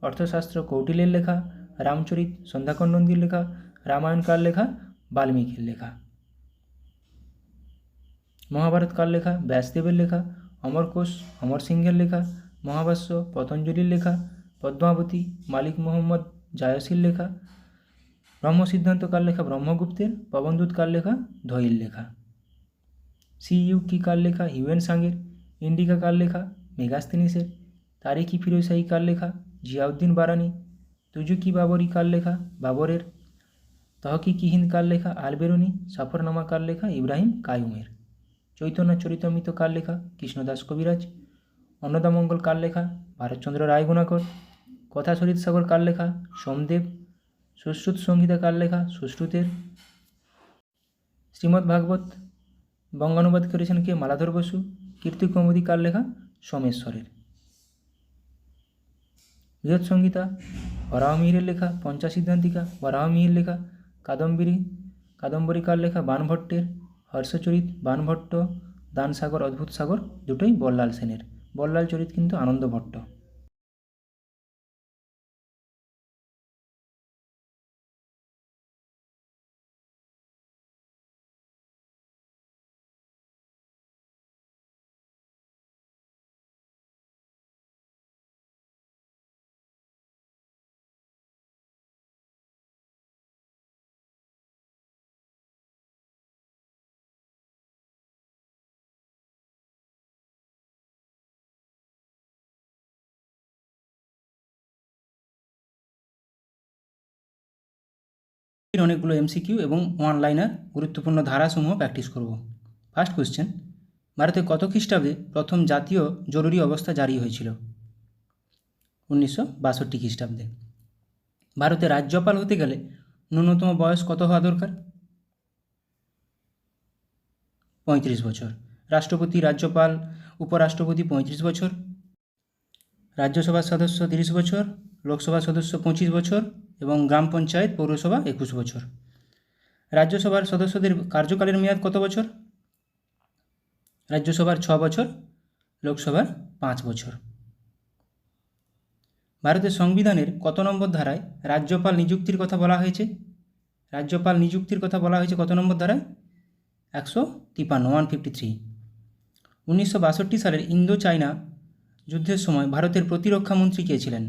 অর্থশাস্ত্র কৌটিল্যের লেখা। রামচরিত সন্ধ্যাকর নন্দীর লেখা। রামায়ণ কার লেখা? বাল্মীকির লেখা। মহাভারত কার লেখা? ব্যাসদেবের লেখা। অমরকোষ অমর সিংহের লেখা, মহাভাষ্য পতঞ্জলির লেখা, পদ্মাবতী মালিক মোহাম্মদ জায়সীর লেখা, ব্রহ্মসিদ্ধান্ত কার লেখা? ব্রহ্মগুপ্তের। পবনদূত কার লেখা? ধৈল লেখা। সিইউকি কার লেখা? হিউয়েন সাংয়ের। ইন্ডিকা কার লেখা? মেগাস্তিনিসের। তারিখ-ই ফিরোজশাহী কার লেখা? জিয়াউদ্দিন বারানি। তুজুকি বাবরি কার লেখা? বাবরের। তহকিক-ই হিন্দ কার লেখা? আল-বেরুনি। সফরনামা কার লেখা? ইব্রাহিম কাইয়ুমের। চৈতন্য চরিতামৃত কার লেখা? কৃষ্ণদাস কবিরাজ। অন্নদামঙ্গল কার লেখা? ভারতচন্দ্র রায়গুণাকর। কথা সরিৎ সাগর কার লেখা? সোমদেব। সুশ্রুত সংহিতা কার লেখা? সুশ্রুতের। শ্রীমদ্ ভাগবত বঙ্গানুবাদ করেছেন কে? মালাধর বসু। কীর্তিকৌমুদী কার লেখা? সোমেশ্বরের। বৃহৎ সংহিতা বরাহমিহিরের লেখা। পঞ্চাসিদ্ধান্তিকা বরাহমিহির লেখা। কাদম্বরী কার লেখা? বাণভট্টের। হর্ষচরিত বাণভট্ট। দানসাগর অদ্ভুত সাগর দুটোই বল্লাল সেনের। বল্লাল চরিত কিন্তু আনন্দ ভট্ট। অনেকগুলো এমসিকিউ এবং ওয়ান লাইনার গুরুত্বপূর্ণ ধারাসমূহ প্র্যাকটিস করব। ফার্স্ট কোশ্চেন, ভারতে কত খ্রিস্টাব্দে প্রথম জাতীয় জরুরি অবস্থা জারি হয়েছিল? 1962 খ্রিস্টাব্দে। ভারতে রাজ্যপাল হতে গেলে ন্যূনতম বয়স কত হওয়া দরকার? 35 বছর। রাষ্ট্রপতি, রাজ্যপাল, উপরাষ্ট্রপতি 35 বছর। রাজ্যসভার সদস্য 30 বছর, লোকসভার সদস্য 25 বছর এবং গ্রাম পঞ্চায়েত পৌরসভা 21 বছর। রাজ্যসভার সদস্যদের কার্যকালের মেয়াদ কত বছর? রাজ্যসভার 6 বছর, লোকসভার 5 বছর। ভারতের সংবিধানের কত নম্বর ধারায় রাজ্যপাল নিযুক্তির কথা বলা হয়েছে? রাজ্যপাল নিযুক্তির কথা বলা হয়েছে কত নম্বর ধারায়? 153, 153। 1962 সালের ইন্দো চায়না যুদ্ধের সময় ভারতের প্রতিরক্ষা মন্ত্রী কে ছিলেন?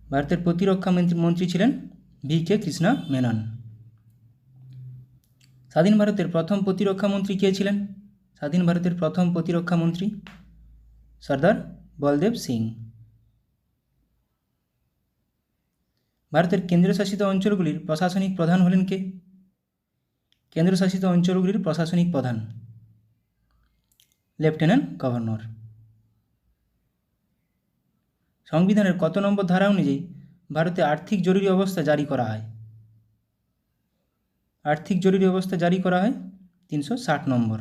ভারতের প্রতিরক্ষা মন্ত্রী ছিলেন V.K. কৃষ্ণা মেনন। স্বাধীন ভারতের প্রথম প্রতিরক্ষা মন্ত্রী কে ছিলেন? স্বাধীন ভারতের প্রথম প্রতিরক্ষা মন্ত্রী সর্দার বলদেব সিং। ভারতের কেন্দ্রশাসিত অঞ্চলগুলির প্রশাসনিক প্রধান হলেন কে? কেন্দ্রশাসিত অঞ্চলগুলির প্রশাসনিক প্রধান লেফটেন্যান্ট গভর্নর। সংবিধানের কত নম্বর ধারা অনুযায়ী ভারতে আর্থিক জরুরি অবস্থা জারি করা হয়? আর্থিক জরুরি অবস্থা জারি করা হয় 360 নম্বর।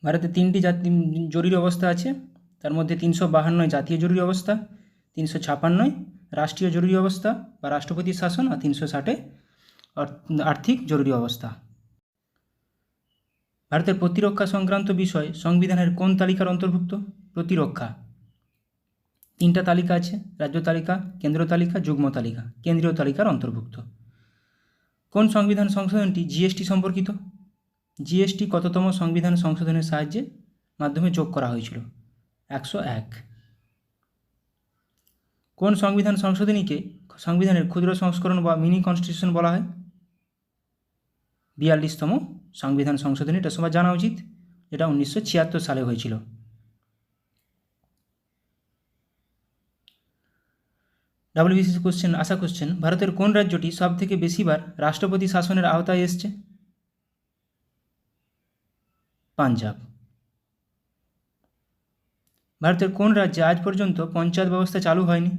ভারতে 3টি জরুরি অবস্থা আছে, তার মধ্যে 352 জাতীয় জরুরি অবস্থা, 356 রাষ্ট্রীয় জরুরি অবস্থা বা রাষ্ট্রপতির শাসন, আর 360 আর্থিক জরুরি অবস্থা। ভারতের প্রতিরক্ষা সংক্রান্ত বিষয় সংবিধানের কোন তালিকার অন্তর্ভুক্ত? প্রতিরক্ষা 3টা তালিকা আছে, রাজ্য তালিকা, কেন্দ্র তালিকা, যুগ্ম তালিকা। কেন্দ্রীয় তালিকার অন্তর্ভুক্ত। কোন সংবিধান সংশোধনটি জিএসটি সম্পর্কিত? জিএসটি কততম সংবিধান সংশোধনের সাহায্যে মাধ্যমে যোগ করা হয়েছিল? 101। কোন সংবিধান সংশোধনীকে সংবিধানের ক্ষুদ্র সংস্করণ বা মিনি কনস্টিটিউশন বলা হয়? 42তম সংবিধান সংশোধনী, এটা সবার জানা উচিত, এটা 1976 সালে হয়েছিল। ডাব্লিউবিসিএস কোশ্চেন, আশা কোশ্চেন, ভারতের কোন রাজ্যটি সব থেকে বেশিবার রাষ্ট্রপতি শাসনের আওতায় এসছে? পাঞ্জাব। ভারতের কোন রাজ্যে আজ পর্যন্ত পঞ্চায়েত ব্যবস্থা চালু হয়নি?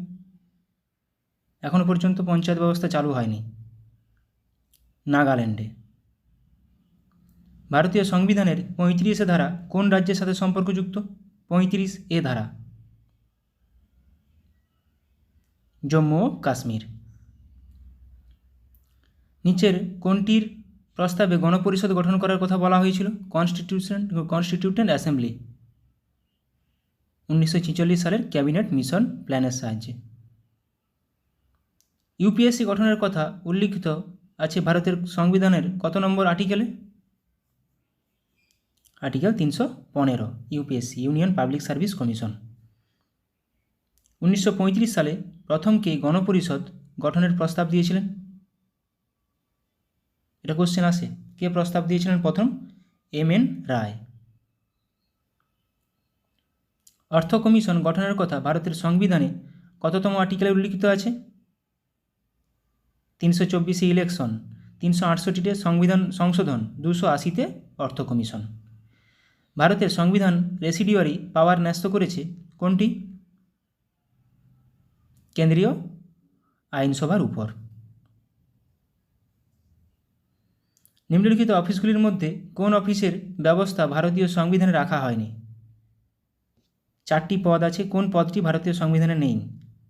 এখনও পর্যন্ত পঞ্চায়েত ব্যবস্থা চালু হয়নি, নাগাল্যান্ডে। ভারতীয় সংবিধানের 35 ধারা কোন রাজ্যের সাথে সম্পর্কযুক্ত? 35 ধারা জম্মু ও কাশ্মীর। নিচের কোনটির প্রস্তাবে গণপরিষদ গঠন করার কথা বলা হয়েছিল? কনস্টিটিউয়েন্ট অ্যাসেম্বলি 1946 সালের ক্যাবিনেট মিশন প্ল্যানের সাহায্যে। ইউপিএসসি গঠনের কথা উল্লিখিত আছে ভারতের সংবিধানের কত নম্বর আর্টিকেলে? Article 315 UPSC, union public service commission. 1935 সালে প্রথম কে গণপরিষদ গঠনের প্রস্তাব দিয়েছিলেন? এটা কোশ্চেন আসে, কে প্রস্তাব দিয়েছিলেন প্রথম? এম.এন. রায়। অর্থ কমিশন গঠনের কথা ভারতের সংবিধানে কততম আর্টিকেলে উল্লিখিত আছে? 324 ইলেকশন, 368 সংবিধান সংশোধন, 280 অর্থ কমিশন। ভারতের সংবিধান রেসিডিউয়ারি পাওয়ার ন্যস্ত করেছে কোনটি? কেন্দ্রীয় আইনসভার উপর। নিম্নলিখিত অফিসগুলির মধ্যে কোন অফিসের ব্যবস্থা ভারতীয় সংবিধানে রাখা হয়নি? 4টি পদ আছে, কোন পদটি ভারতীয় সংবিধানে নেই?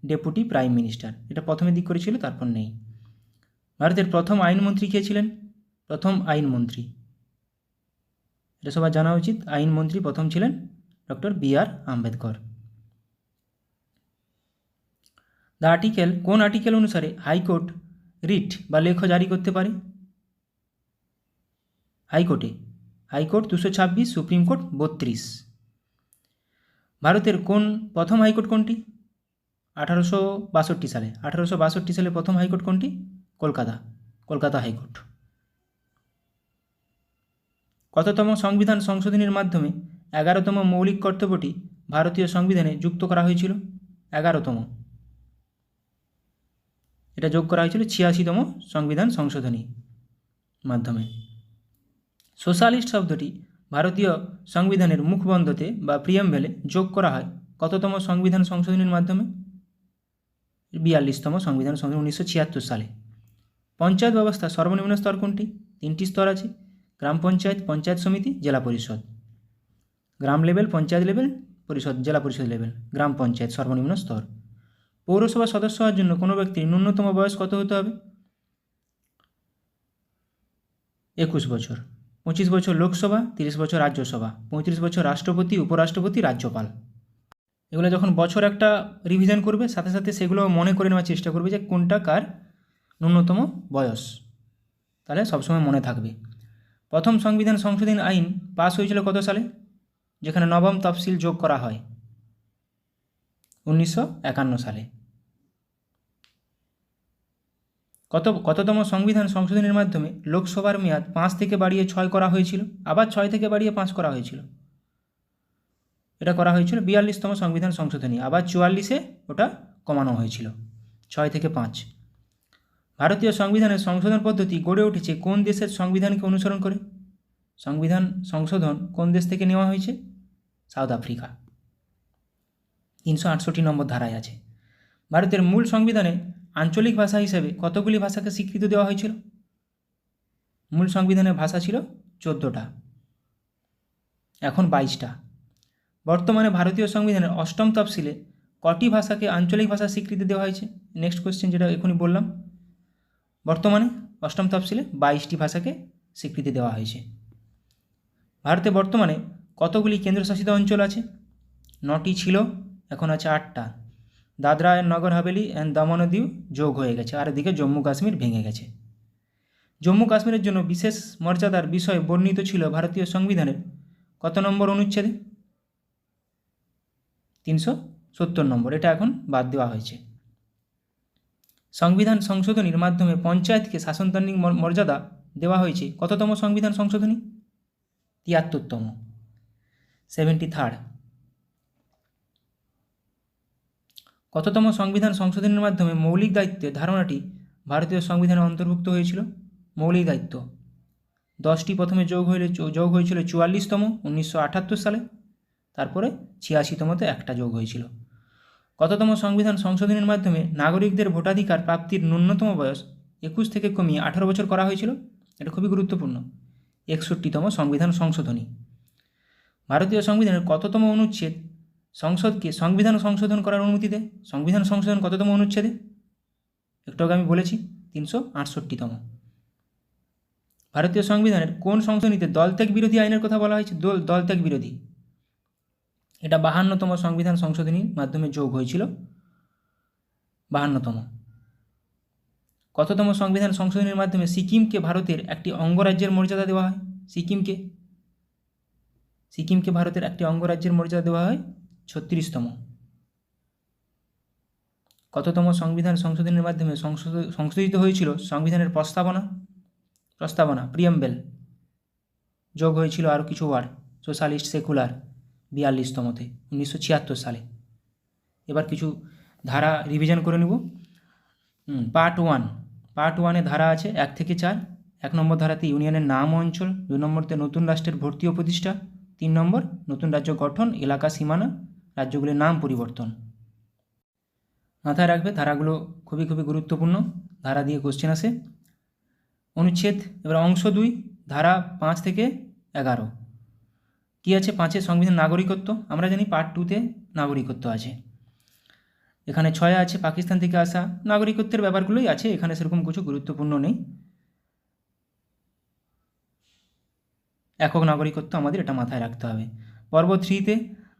Deputy prime minister. এটা প্রথমে দিক করেছিল, তারপর নেই। ভারতের প্রথম আইনমন্ত্রী কে ছিলেন? প্রথম আইনমন্ত্রী, এটা সবার জানা উচিত, আইনমন্ত্রী প্রথম ছিলেন doctor B.R.. Ambedkar. The article, কোন আর্টিকেল অনুসারে হাইকোর্ট রিট বা লেখ জারি করতে পারে? High court 226, supreme court 32। ভারতের প্রথম হাইকোর্ট কোনটি? 1862 সালে। 1862 সালে প্রথম হাইকোর্ট কোনটি? কলকাতা হাইকোর্ট। কততম সংবিধান সংশোধনীর মাধ্যমে 11তম মৌলিক কর্তব্যটি ভারতীয় সংবিধানে যুক্ত করা হয়েছিল? 11তম, এটা যোগ করা হয়েছিল 86তম সংবিধান সংশোধনীর মাধ্যমে। সোশ্যালিস্ট শব্দটি ভারতীয় সংবিধানের মুখবন্ধতে বা প্রিয়াম্বেলে যোগ করা হয় কততম সংবিধান সংশোধনীর মাধ্যমে? 42তম সংবিধান সংশোধন 1976 সালে। পঞ্চায়েত ব্যবস্থা সর্বনিম্ন স্তর কোনটি? 3টি স্তর আছে, গ্রাম পঞ্চায়েত, পঞ্চায়েত সমিতি, জেলা পরিষদ। গ্রাম লেভেল, পঞ্চায়েত লেভেল, পরিষদ, জেলা পরিষদ লেভেল, গ্রাম পঞ্চায়েত সর্বনিম্ন স্তর। পৌরসভা সদস্য হওয়ার জন্য কোনো ব্যক্তির ন্যূনতম বয়স কত হতে হবে? 21 বছর। 25 বছর লোকসভা, 30 বছর রাজ্যসভা, 35 বছর রাষ্ট্রপতি, উপরাষ্ট্রপতি, রাজ্যপাল। এগুলো যখন বছর একটা রিভিশন করবে, সাথে সাথে সেগুলো মনে করে নেওয়ার চেষ্টা করবে যে কোনটা কার ন্যূনতম বয়স, তাহলে সবসময় মনে থাকবে। প্রথম সংবিধান সংশোধনী আইন পাস হয়েছিল কত সালে, যেখানে নবম তফসিল যোগ করা হয়? 1951 সালে। কততম সংবিধান সংশোধনের মাধ্যমে লোকসভার মেয়াদ 5 থেকে বাড়িয়ে 6 করা হয়েছিল, আবার 6 থেকে বাড়িয়ে 5 করা হয়েছিল? এটা করা হয়েছিল 42তম সংবিধান সংশোধনী, আবার 44-এ ওটা কমানো হয়েছিল 6 থেকে 5। ভারতীয় সংবিধানের সংশোধন পদ্ধতি গড়ে উঠেছে কোন দেশের সংবিধানকে অনুসরণ করে? সংবিধান সংশোধন কোন দেশ থেকে নেওয়া হয়েছে? South Africa. 368 নম্বর ধারায় আছে। ভারতের মূল সংবিধানে আঞ্চলিক ভাষা হিসেবে কতগুলি ভাষাকে স্বীকৃতি দেওয়া হয়েছিল? মূল সংবিধানের ভাষা ছিল 14টা, এখন 22টা। বর্তমানে ভারতীয় সংবিধানের 8ম তফসিলে কটি ভাষাকে আঞ্চলিক ভাষা স্বীকৃতি দেওয়া হয়েছে? নেক্সট কোশ্চেন, যেটা এখনই বললাম। বর্তমানে 8ম তফসিলে 22টি ভাষাকে স্বীকৃতি দেওয়া হয়েছে। ভারতে বর্তমানে কতগুলি কেন্দ্রশাসিত অঞ্চল আছে? 9টি ছিল, এখন আছে 8টা। দাদরা অ্যান্ড নগর হাভেলি অ্যান্ড দমন ও দিউ যোগ হয়ে গেছে, আর এদিকে জম্মু কাশ্মীর ভেঙে গেছে। জম্মু কাশ্মীরের জন্য বিশেষ মর্যাদার বিষয় বর্ণিত ছিল ভারতীয় সংবিধানের কত নম্বর অনুচ্ছেদে? 370 নম্বর, এটা এখন বাদ দেওয়া হয়েছে। সংবিধান সংশোধনীর মাধ্যমে পঞ্চায়েতকে শাসনতান্ত্রিক মর্যাদা দেওয়া হয়েছে কততম সংবিধান সংশোধনী? 73তম, 73rd। কততম সংবিধান সংশোধনের মাধ্যমে মৌলিক দায়িত্বের ধারণাটি ভারতীয় সংবিধানে অন্তর্ভুক্ত হয়েছিল? মৌলিক দায়িত্ব 10টি প্রথমে যোগ হয়েছিল 44তম 1978 সালে, তারপরে 86তমতে একটা যোগ হয়েছিল। কততম সংবিধান সংশোধনের মাধ্যমে নাগরিকদের ভোটাধিকার প্রাপ্তির ন্যূনতম বয়স 21 থেকে কমিয়ে 18 বছর করা হয়েছিল? এটা খুবই গুরুত্বপূর্ণ। 61তম সংবিধান সংশোধনী। ভারতীয় সংবিধানের কততম অনুচ্ছেদ সংসদকে সংবিধান সংশোধন করার অনুমতি দেয়? সংবিধান সংশোধন কততম অনুচ্ছেদে? একটু আগে আমি বলেছি 368তম। ভারতীয় সংবিধানের কোন সংশোধনীতে দলত্যাগ বিরোধী আইনের কথা বলা হয়েছে? দলত্যাগ বিরোধী, এটা 52তম সংবিধান সংশোধনীর মাধ্যমে যোগ হয়েছিল, 52তম। কততম সংবিধান সংশোধনীর মাধ্যমে সিকিমকে ভারতের একটি অঙ্গরাজ্যের মর্যাদা দেওয়া হয়? সিকিমকে সিকিমকে ভারতের একটি অঙ্গরাজ্যের মর্যাদা দেওয়া হয় 36তম। কততম সংবিধান সংশোধনের মাধ্যমে সংশোধিত হয়েছিল সংবিধানের প্রস্তাবনা প্রিয়াম্বেল যোগ হয়েছিল আরও কিছু ওয়ার্ড, সোশ্যালিস্ট, সেকুলার 42তমতে 1976 সালে। এবার কিছু ধারা রিভিশন করে নেব। পার্ট ওয়ানে ধারা আছে 1 থেকে 4। 1 নম্বর ধারাতে ইউনিয়নের নাম ও অঞ্চল, 2 নম্বরতে নতুন রাষ্ট্রের ভর্তি ও প্রতিষ্ঠা, 3 নম্বর নতুন রাজ্য গঠন, এলাকা সীমানা, রাজ্যগুলির নাম পরিবর্তন। মাথায় রাখবে ধারাগুলো খুবই গুরুত্বপূর্ণ, ধারা দিয়ে কোশ্চেন আসে। অনুচ্ছেদ, এবার অংশ 2, ধারা 5 থেকে 11। কী আছে 5-এ? সংবিধান, নাগরিকত্ব। আমরা জানি পার্ট 2-তে নাগরিকত্ব আছে। এখানে 6 আছে পাকিস্তান থেকে আসা, নাগরিকত্বের ব্যাপারগুলোই আছে, এখানে সেরকম কিছু গুরুত্বপূর্ণ নেই। একক নাগরিকত্ব আমাদের এটা মাথায় রাখতে হবে। পর্ব 3-তে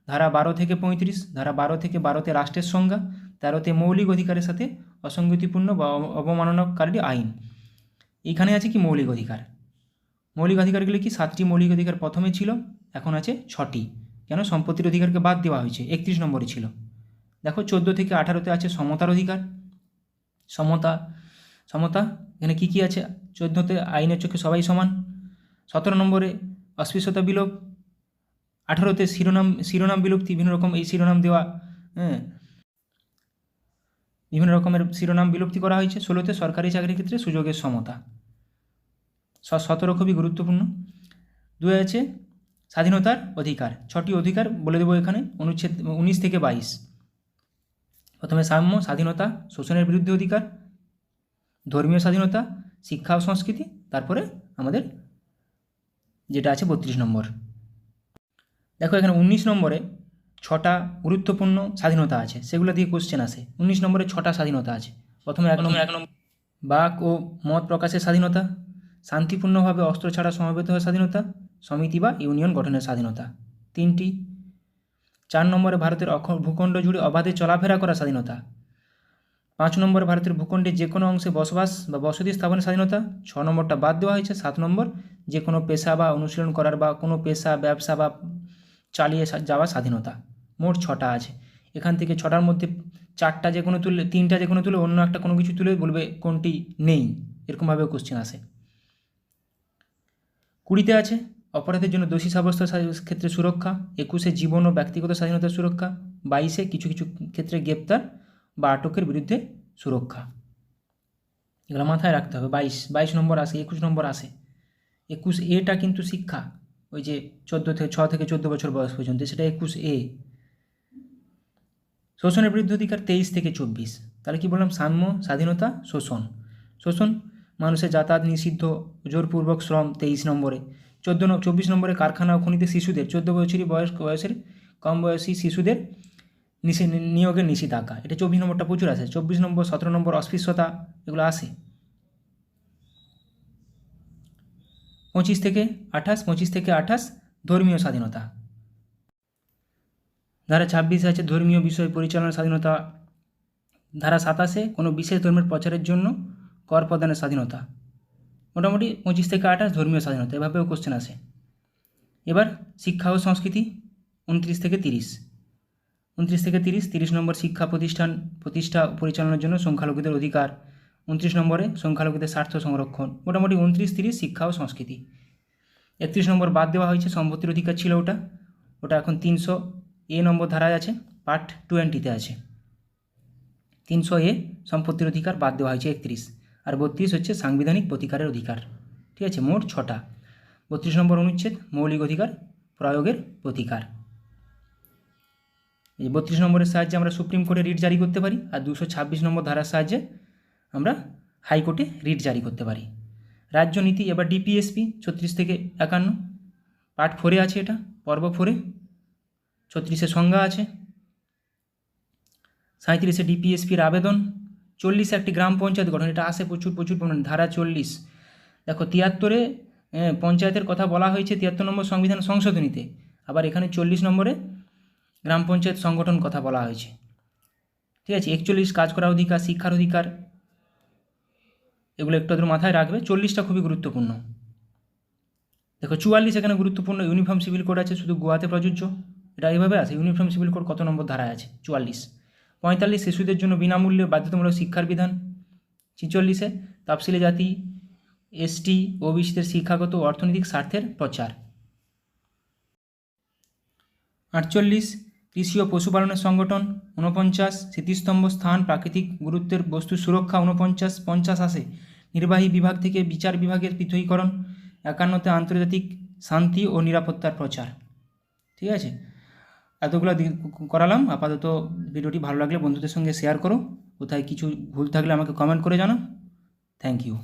ধারা 12 থেকে 35, ধারা 12 থেকে 12-তে রাষ্ট্রের সংজ্ঞা, 13-তে মৌলিক অধিকারের সাথে অসঙ্গতিপূর্ণ বা অবমাননাকারী আইন। এখানে আছে কি মৌলিক অধিকার। মৌলিক অধিকারগুলি কি? 7টি মৌলিক অধিকার প্রথমে ছিল, এখন আছে 6টি। কেন? সম্পত্তির অধিকারকে বাদ দেওয়া হয়েছে, 31 নম্বরে ছিল। দেখো 14 থেকে 18-তে আছে সমতার অধিকার, সমতা এখানে কি আছে? 14-তে আইনের চোখে সবাই সমান, 17 নম্বরে অস্পৃশ্যতা বিলোপ, 18-তে শিরোনাম বিলুপ্তি, বিভিন্ন রকম এই শিরোনাম দেওয়া, বিভিন্ন রকমের শিরোনাম বিলুপ্তি করা হয়েছে। 16-তে সরকারি চাকরির ক্ষেত্রে সুযোগের সমতা। 17 খুবই গুরুত্বপূর্ণ। 2 আছে স্বাধীনতার অধিকার, 6টি অধিকার বলে দেবো এখানে, অনুচ্ছেদ 19 থেকে 22। প্রথমে সাম্য, স্বাধীনতা, শোষণের বিরুদ্ধে অধিকার, ধর্মীয় স্বাধীনতা, শিক্ষা ও সংস্কৃতি, তারপরে আমাদের যেটা আছে 32 নম্বর। দেখো এখানে 19 নম্বরে 6টা গুরুত্বপূর্ণ স্বাধীনতা আছে, সেগুলো দিয়ে কোশ্চেন আসে। 19 নম্বরে 6টা স্বাধীনতা আছে। প্রথমে 1 নম্বর বাক ও মত প্রকাশের স্বাধীনতা, শান্তিপূর্ণভাবে অস্ত্র ছাড়া সমবেত হওয়ার স্বাধীনতা, সমিতি বা ইউনিয়ন গঠনের স্বাধীনতা 3টি। 4 নম্বরে ভারতের ভূখণ্ড জুড়ে অবাধে চলাফেরা করার স্বাধীনতা। 5 নম্বরে ভারতের ভূখণ্ডে যে কোনো অংশে বসবাস বা বসতি স্থাপনের স্বাধীনতা। 6 নম্বরটা বাদ দেওয়া হয়েছে। 7 নম্বর যে কোনো পেশা বা অনুশীলন করার বা কোনো পেশা ব্যবসা বা চালিয়ে যাওয়ার স্বাধীনতা। মোট 6টা আছে। এখান থেকে 6টার মধ্যে 4টা যে কোনো তুললে, 3টা যে কোনো তুলে, অন্য একটা কোনো কিছু তুলে বলবে কোনটি নেই, এরকমভাবেও কোশ্চেন আসে। 20-তে আছে অপরাধের জন্য দোষী সাব্যস্তের ক্ষেত্রে সুরক্ষা, 21-এ জীবন ও ব্যক্তিগত স্বাধীনতার সুরক্ষা, 22-এ কিছু ক্ষেত্রে গ্রেপ্তার বা আটকের বিরুদ্ধে সুরক্ষা। এগুলো মাথায় রাখতে হবে। 22 নম্বর আসে, 21 নম্বর আসে। 21A-টা কিন্তু শিক্ষা, ওই যে 6 থেকে 14 বছর বয়স পর্যন্ত, সেটা 21A। শোষণের বিরুদ্ধে অধিকার 23 থেকে 24। তাহলে কি বললাম? সাম্য, স্বাধীনতা, শোষণ, মানুষের যাতায়াত নিষিদ্ধ, জোরপূর্বক শ্রম 23 নম্বরে। 24 নম্বরে কারখানা ও খনিতে শিশুদের 14 বছরের বয়সের কম বয়সী শিশুদের নিয়োগের নিষেধাজ্ঞা, এটা 24 নম্বরটা প্রচুর আসে। 24 নম্বর, 17 নম্বর অস্পৃশ্যতা, এগুলো আসে। 25 থেকে 28 ধর্মীয় স্বাধীনতা। ধারা 26 আছে ধর্মীয় বিষয় পরিচালনার স্বাধীনতা। ধারা 27-এ কোনো বিশেষ ধর্মের প্রচারের জন্য কর প্রদানের স্বাধীনতা। মোটামুটি 25 থেকে 28 ধর্মীয় স্বাধীনতা, এভাবেও কোশ্চেন আসে। এবার শিক্ষা ও সংস্কৃতি 29 থেকে 30। 29 থেকে 30 নম্বর শিক্ষা প্রতিষ্ঠা পরিচালনার জন্য সংখ্যালঘুদের অধিকার। 29 নম্বরে সংখ্যালঘুদের স্বার্থ সংরক্ষণ। মোটামুটি 29, 30 শিক্ষা ও সংস্কৃতি। 31 নম্বর বাদ দেওয়া হয়েছে, সম্পত্তির অধিকার ছিল ওটা এখন 300A নম্বর ধারায় আছে, পার্ট 20-তে আছে। 300A সম্পত্তির অধিকার বাদ দেওয়া হয়েছে 31, আর 32 হচ্ছে সাংবিধানিক প্রতিকারের অধিকার। ঠিক আছে, মোট 6টা। 32 নম্বর অনুচ্ছেদ মৌলিক অধিকার প্রয়োগের প্রতিকার। এই 32 নম্বরের সাহায্যে আমরা সুপ্রিম কোর্টে রিট জারি করতে পারি, আর 226 নম্বর ধারার সাহায্যে আমরা হাইকোর্টে রিট জারি করতে পারি। রাজ্যনীতি এবার ডিপিএসপি 36 থেকে 51, পার্ট 4-এ আছে, এটা পর্ব 4-এ। 36-এ সংজ্ঞা আছে। 37-এ ডিপিএসপির আবেদন। 40-এ একটি গ্রাম পঞ্চায়েত গঠন, এটা আসে প্রচুর পরিমাণে, ধারা 40। দেখো 73-এ পঞ্চায়েতের কথা বলা হয়েছে 73 নম্বর সংবিধান সংশোধনীতে, আবার এখানে 40 নম্বরে গ্রাম পঞ্চায়েত সংগঠন কথা বলা হয়েছে। ঠিক আছে, 41 কাজ করার অধিকার, শিক্ষার অধিকার, এগুলো একটু আধটু মাথায় রাখবে। 40টা খুবই গুরুত্বপূর্ণ। দেখো 44 এখানে গুরুত্বপূর্ণ, ইউনিফর্ম সিভিল কোড আছে, শুধু গোয়াতে প্রযোজ্য। এটা এইভাবে আছে, ইউনিফর্ম সিভিল কোড কত নম্বর ধারায় আছে? 44। 45 শিশুদের জন্য বিনামূল্যে বাধ্যতামূলক শিক্ষার বিধান। 46 তফসিলি জাতি, এসটি, ওবিসিদের শিক্ষাগত ও অর্থনৈতিক স্বার্থের প্রচার। 48 কৃষি ও পশুপালনের সংগঠন। 49 স্মৃতিস্তম্ভ স্থান প্রাকৃতিক গুরুত্বের বস্তু সুরক্ষা। 49। 50 আসে নির্বাহী বিভাগ থেকে বিচার বিভাগের পৃথকীকরণ। 51তে আন্তর্জাতিক শান্তি ও নিরাপত্তার প্রচার। ঠিক আছে, এতগুলো করালাম। আপাতত ভিডিওটি ভালো লাগলে বন্ধুদের সঙ্গে শেয়ার করো, কোথায় কিছু ভুল থাকলে আমাকে কমেন্ট করে জানাও। Thank you.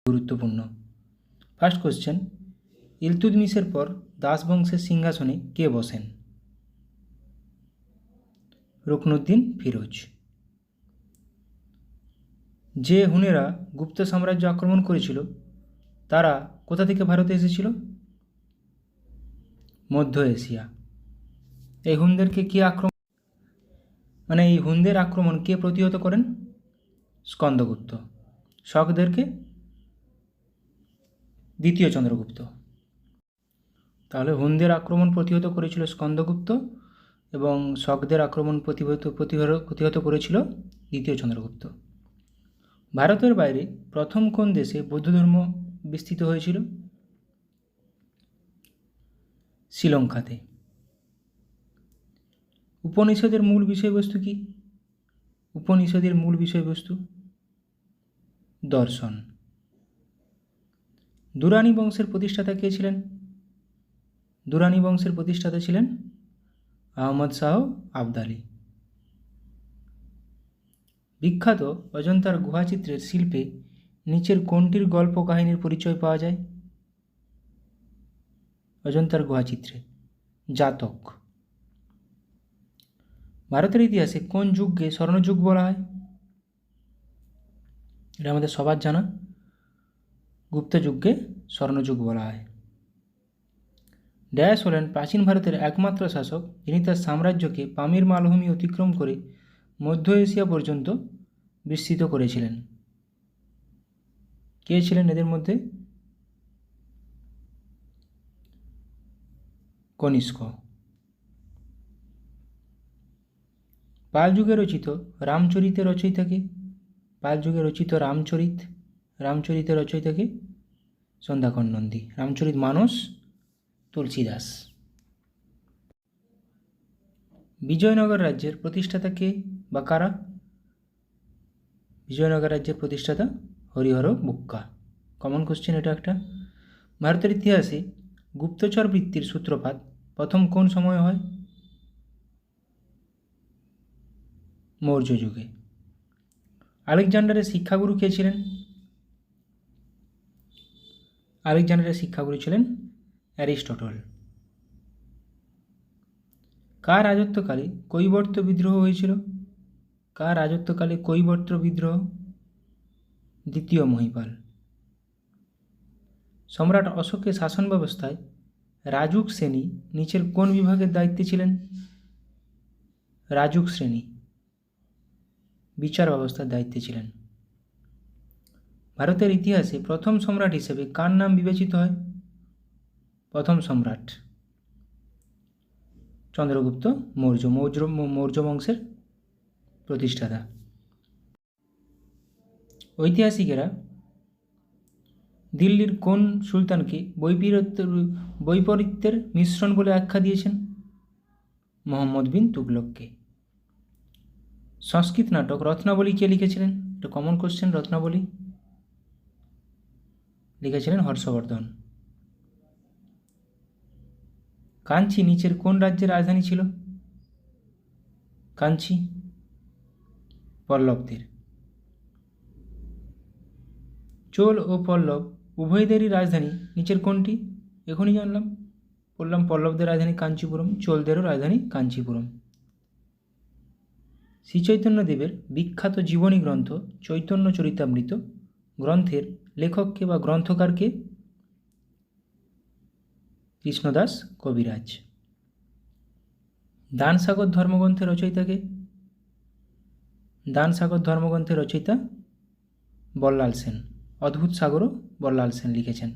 গুরুত্বপূর্ণ। ফার্স্ট কোশ্চেন, ইলতুৎমিশের পর দাস বংশের সিংহাসনে কে বসেন? রুকনুদ্দিন ফিরোজ। যে হুনেরা গুপ্ত সাম্রাজ্য আক্রমণ করেছিল তারা কোথা থেকে ভারতে এসেছিল? মধ্য এশিয়া। এই হুনদেরকে কে আক্রমণ, মানে এই হুনদের আক্রমণ কে প্রতিহত করেন? স্কন্দগুপ্ত। শকদেরকে দ্বিতীয় চন্দ্রগুপ্ত। তাহলে হুনদের আক্রমণ প্রতিহত করেছিল স্কন্দগুপ্ত এবং শকদের আক্রমণ প্রতিহত করেছিল দ্বিতীয় চন্দ্রগুপ্ত। ভারতের বাইরে প্রথম কোন দেশে বৌদ্ধ ধর্ম বিস্তৃত হয়েছিল? শ্রীলঙ্কাতে। উপনিষদের মূল বিষয়বস্তু কি? উপনিষদের মূল বিষয়বস্তু দর্শন। দুরানি বংশের প্রতিষ্ঠাতা কে ছিলেন? দুরানি বংশের প্রতিষ্ঠাতা ছিলেন আহমদ শাহ আবদালী। বিখ্যাত অজন্তার গুহাচিত্রের শিল্পে নিচের কোনটির গল্প কাহিনীর পরিচয় পাওয়া যায়? অজন্তার গুহাচিত্রে জাতক। ভারতের ইতিহাসে কোন যুগকে স্বর্ণযুগ বলা হয়? এটা আমাদের সবার জানা, গুপ্ত যুগকে স্বর্ণযুগ বলা হয়। ড্যাশ হলেন প্রাচীন ভারতের একমাত্র শাসক যিনি তার সাম্রাজ্যকে পামির মালভূমি অতিক্রম করে মধ্য এশিয়া পর্যন্ত বিস্তৃত করেছিলেন? কে ছিলেন এদের মধ্যে? কনিষ্ক। পাল যুগে রচিত রামচরিতের রচয়িতাকে? পাল যুগে রচিত রামচরিতের রচয়িতাকে? সন্ধ্যাকর নন্দী। রামচরিত মানস তুলসীদাস। বিজয়নগর রাজ্যের প্রতিষ্ঠাতা কে বা কারা? বিজয়নগর রাজ্যের প্রতিষ্ঠাতা হরিহর বুক্কা। কমন কোশ্চেন এটা একটা। ভারতের ইতিহাসে গুপ্তচর বৃত্তির সূত্রপাত প্রথম কোন সময় হয়? মৌর্য যুগে। আলেকজান্ডারের শিক্ষাগুরু কে ছিলেন? আলেকজান্ডারের শিক্ষাগুরু ছিলেন অ্যারিস্টটল। কার রাজত্বকালে কৈবর্ত বিদ্রোহ হয়েছিল? কার রাজত্বকালে কৈবর্ত বিদ্রোহ? দ্বিতীয় মহিপাল। সম্রাট অশোকের শাসন ব্যবস্থায় রাজুক শ্রেণী নিচের কোন বিভাগের দায়িত্বে ছিলেন? রাজুক শ্রেণী বিচার ব্যবস্থার দায়িত্বে ছিলেন। ভারতের ইতিহাসে প্রথম সম্রাট হিসেবে কার নাম বিবেচিত হয়? প্রথম সম্রাট চন্দ্রগুপ্ত মৌর্য। মৌর্য বংশের প্রতিষ্ঠাতা। ঐতিহাসিকেরা দিল্লির কোন সুলতানকে বৈপরীত্যের মিশ্রণ বলে আখ্যা দিয়েছেন? মোহাম্মদ বিন তুগলককে। সংস্কৃত নাটক রত্নাবলী কে লিখেছিলেন? এটা কমন কোশ্চেন। রত্নাবলী লিখেছিলেন হর্ষবর্ধন। কাঞ্চি নিচের কোন রাজ্যের রাজধানী ছিল? কাঞ্চি পল্লবদের। চোল ও পল্লব উভয়দেরই রাজধানী নিচের কোনটি? এখনই জানলাম, বললাম পল্লবদের রাজধানী কাঞ্চিপুরম, চোলদেরও রাজধানী কাঞ্চিপুরম। শ্রীচৈতন্যদেবের বিখ্যাত জীবনী গ্রন্থ চৈতন্য চরিতামৃত গ্রন্থের লেখককে বা গ্রন্থকারকে? কৃষ্ণদাস কবিরাজ। দানসাগর ধর্মগ্রন্থের রচয়িতাকে? দানসাগর ধর্মগ্রন্থের রচয়িতা বল্লাল সেন। অদ্ভুত সাগরও বল্লাল সেন লিখেছেন।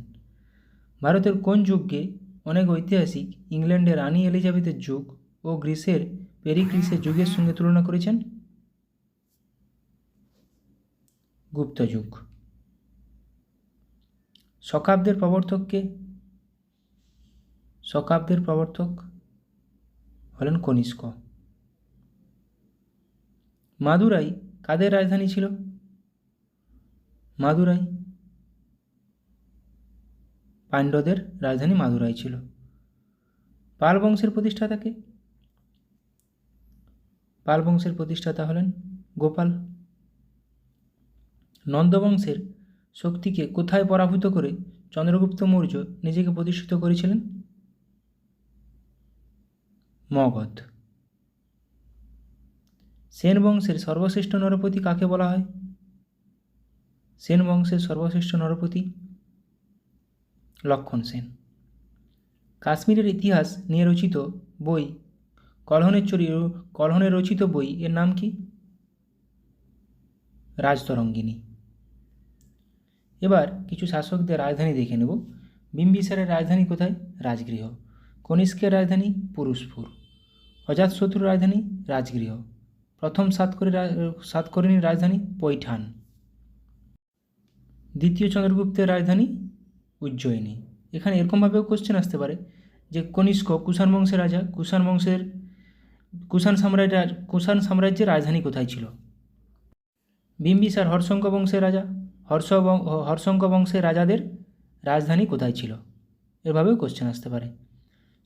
ভারতের কোন যুগকে অনেক ঐতিহাসিক ইংল্যান্ডের রানী এলিজাবেথের যুগ ও গ্রিসের পেরিক্লিসের যুগের সঙ্গে তুলনা করেছেন? গুপ্ত যুগ। শকাব্দের প্রবর্তককে? শকাব্দের প্রবর্তক হলেন কনিষ্ক। মাদুরাই কাদের রাজধানী ছিল? মাদুরাই পাণ্ড্যদের রাজধানী মাদুরাই ছিল। পাল বংশের প্রতিষ্ঠাতাকে? পাল বংশের প্রতিষ্ঠাতা হলেন গোপাল। নন্দবংশের শক্তিকে কোথায় পরাভূত করে চন্দ্রগুপ্ত মৌর্য নিজেকে প্রতিষ্ঠিত করেছিলেন? মগধ। সেন বংশের সর্বশ্রেষ্ঠ নরপতি কাকে বলা হয়? সেন বংশের সর্বশ্রেষ্ঠ নরপতি লক্ষণ সেন। কাশ্মীরের ইতিহাস নিয়ে রচিত বই কলহনের রচিত বই এর নাম কি? রাজতরঙ্গিনী। এবার কিছু শাসকদের রাজধানী দেখে নেব। বিম্বিসারের রাজধানী কোথায়? রাজগৃহ। কনিষ্কের রাজধানী পুরুষপুর। অজাতশত্রুর রাজধানী রাজগৃহ। প্রথম সাতকর্ণীর রাজধানী পৈঠান। দ্বিতীয় চন্দ্রগুপ্তের রাজধানী উজ্জয়িনী। এখানে এরকমভাবেও কোশ্চেন আসতে পারে যে কনিষ্ক কুষাণ বংশের রাজা, কুষাণ সাম্রাজ্যের রাজধানী কোথায় ছিল? বিম্বিসার হর্ষঙ্ক বংশের রাজা, হর্ষঙ্ক বংশের রাজাদের রাজধানী কোথায় ছিল? এভাবেও কোশ্চেন আসতে পারে।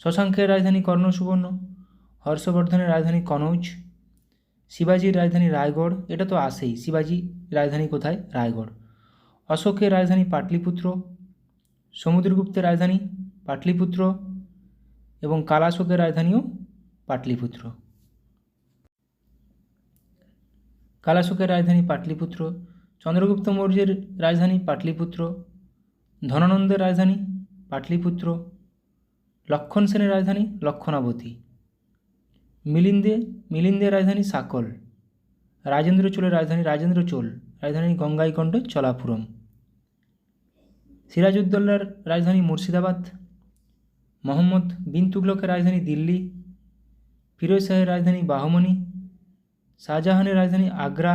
শশাঙ্কের রাজধানী কর্ণসুবর্ণ। হর্ষবর্ধনের রাজধানী কনৌজ। শিবাজির রাজধানী রায়গড়। এটা তো আসেই, শিবাজি রাজধানী কোথায়? রায়গড়। অশোকের রাজধানী পাটলিপুত্র। সমুদ্রগুপ্তের রাজধানী পাটলিপুত্র এবং কালাশোকের রাজধানীও পাটলিপুত্র। কালাশোকের রাজধানী পাটলিপুত্র। চন্দ্রগুপ্ত মৌর্যের রাজধানী পাটলিপুত্র। ধনানন্দের রাজধানী পাটলিপুত্র। লক্ষণ সেনের রাজধানী লক্ষণাবতী। মিলিন্দের রাজধানী সাকল। রাজেন্দ্র চোলের রাজধানী রাজেন্দ্র চোল। রাজধানী গঙ্গাইকণ্ড চলাপুরম। সিরাজউদ্দৌলার রাজধানী মুর্শিদাবাদ। মোহাম্মদ বিন তুগলকের রাজধানী দিল্লি। ফিরোজ শাহের রাজধানী বাহমনি। শাহজাহানের রাজধানী আগ্রা।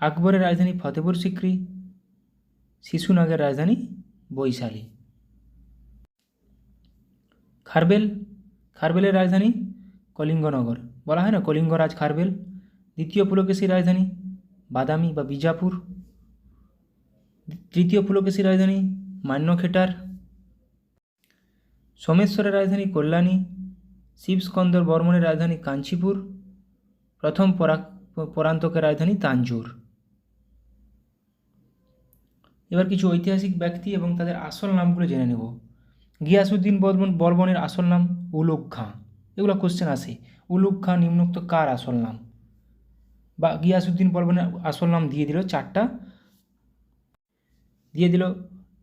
আকবরের রাজধানী ফতেপুর সিক্রি। শিশুনাগের রাজধানী বৈশালী। খারবেলের রাজধানী কলিঙ্গনগর। বলা হয় না কলিঙ্গরাজ খারবেল। দ্বিতীয় পুলকেশীর রাজধানী বাদামি বা বিজাপুর। তৃতীয় পুলকেশীর রাজধানী মান্যখেটার। সোমেশ্বরের রাজধানী কল্যাণী। শিবস্কন্দর বর্মনের রাজধানী কাঞ্চিপুর। প্রথম পরান্তকের রাজধানী তাঞ্জোর। এবার কিছু ঐতিহাসিক ব্যক্তি এবং তাদের আসল নামগুলো জেনে নেব। গিয়াসউদ্দিন বলবনের আসল নাম উলুগ খাঁ। এগুলো কোশ্চেন আসে। উলুগ খাঁ নিম্নোক্ত কার আসল নাম? বা গিয়াসউদ্দিন বলবনের আসল নাম দিয়ে দিল চারটা।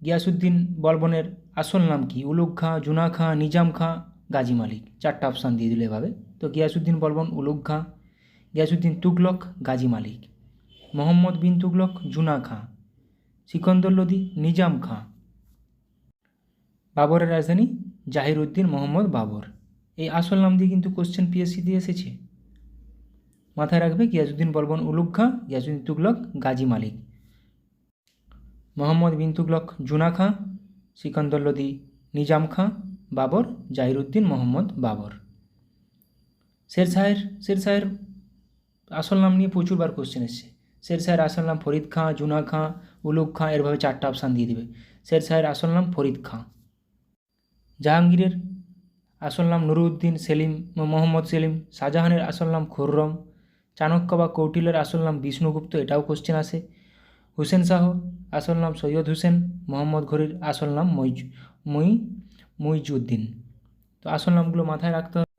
গিয়াসউদ্দিন বলবনের আসল নাম কি? উলুগ খাঁ, জুনা খাঁ, নিজাম খাঁ, গাজী মালিক। চারটা অপশান দিয়ে দিল এভাবে। তো গিয়াসউদ্দিন বলবন উলুগ খাঁ, গিয়াসউদ্দিন তুগলক গাজী মালিক, মোহাম্মদ বিন তুগলক জুনা খাঁ, সিকন্দর লোদি নিজাম খাঁ। বাবরের রাজধানী জাহিরউদ্দিন মোহাম্মদ বাবর। এই আসল নাম দিয়ে কিন্তু কোশ্চেন পিএসসি দিয়ে এসেছে। মাথায় রাখবে গিয়াসউদ্দিন বলবন উলুগ খাঁ, গিয়াসউদ্দিন তুগলক গাজী মালিক, মোহাম্মদ বিন তুগলক জুনা খাঁ, সিকন্দর লোদি নিজাম খাঁ, বাবর জাহিরউদ্দিন মোহাম্মদ বাবর। শেরশাহের আসল নাম নিয়ে প্রচুরবার কোশ্চেন এসছে। শেরশাহের আসল নাম ফরিদ খাঁ, জুনা খাঁ, উলুগ খাঁ, এরভাবে চারটা অপশান দিয়ে দেবে। শেরশাহের আসল নাম ফরিদ খাঁ। জাহাঙ্গীরের আসল নাম নুরউদ্দিন সেলিম মোহাম্মদ সেলিম। শাহজাহানের আসল নাম খুররম। চাণক্য বা কৌটিল্যের আসল নাম বিষ্ণুগুপ্ত, এটাও কোশ্চেন আসে। হুসেন শাহ আসল নাম সৈয়দ হুসেন। মোহাম্মদ ঘুরির আসল নাম মুইজউদ্দিন। তো আসল নামগুলো মাথায় রাখতে হবে,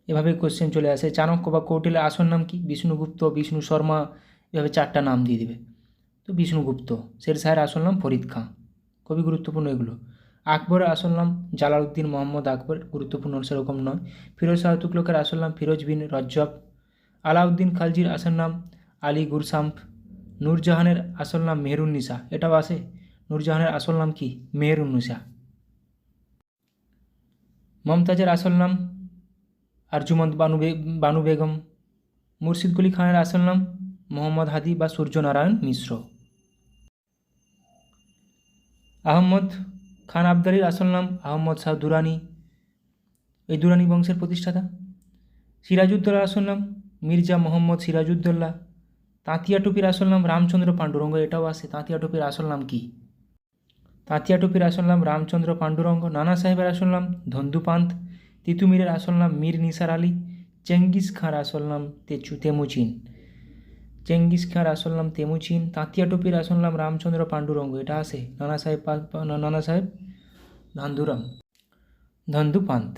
এভাবে কোশ্চেন চলে আসে। চাণক্য বা কৌটিল্যের আসল নাম কি? বিষ্ণুগুপ্ত, বিষ্ণু শর্মা, এভাবে চারটা নাম দিয়ে দেবে। তো বিষ্ণুগুপ্ত। শেরশাহের আসল নাম ফরিদ খাঁ। খুবই গুরুত্বপূর্ণ এগুলো। আকবরের আসল নাম জালালউদ্দিন মোহাম্মদ আকবর, গুরুত্বপূর্ণ সেরকম নয়। ফিরোজ শাহ তুগলকের আসল নাম ফিরোজ বিন রজ্জব। আলাউদ্দিন খালজির আসল নাম আলী গুরসাম্প। নূরজাহানের আসল নাম মেহেরুন্নিসা, এটাও আসে। নূরজাহানের আসল নাম কি? মেহেরুন্নিসা। মমতাজের আসল নাম আরজুমন্দ বানু বেগম। মুর্শিদ কুলি খানের আসল নাম মোহাম্মদ হাদি বা সূর্যনারায়ণ মিশ্র। আহম্মদ খান আবদালির আসল নাম আহম্মদ শাহ দুরানি, এই দুরানি বংশের প্রতিষ্ঠাতা। সিরাজউদ্দৌলার আসল নাম মির্জা মোহাম্মদ সিরাজউদ্দৌলা। তাঁতিয়া টুপির আসল নাম রামচন্দ্র পাণ্ডুরঙ্গ, এটাও আসে। তাঁতিয়া টুপির আসল নাম কি? তাঁতিয়া টুপির আসল নাম রামচন্দ্র পাণ্ডুরঙ্গ। নানা সাহেবের আসল নাম ধন্দুপান্ত। তিতুমিরের আসল নাম মীর নিসার আলী। চেঙ্গিস খাঁর আসল নাম তেমুচিন। চেঙ্গিস খাঁর আসল নাম তেমুচিন। তাঁতিয়া টুপির আসল নাম রামচন্দ্র পাণ্ডুরঙ্গ, এটা আসে। নানা সাহেব ধন্দুপান্ত।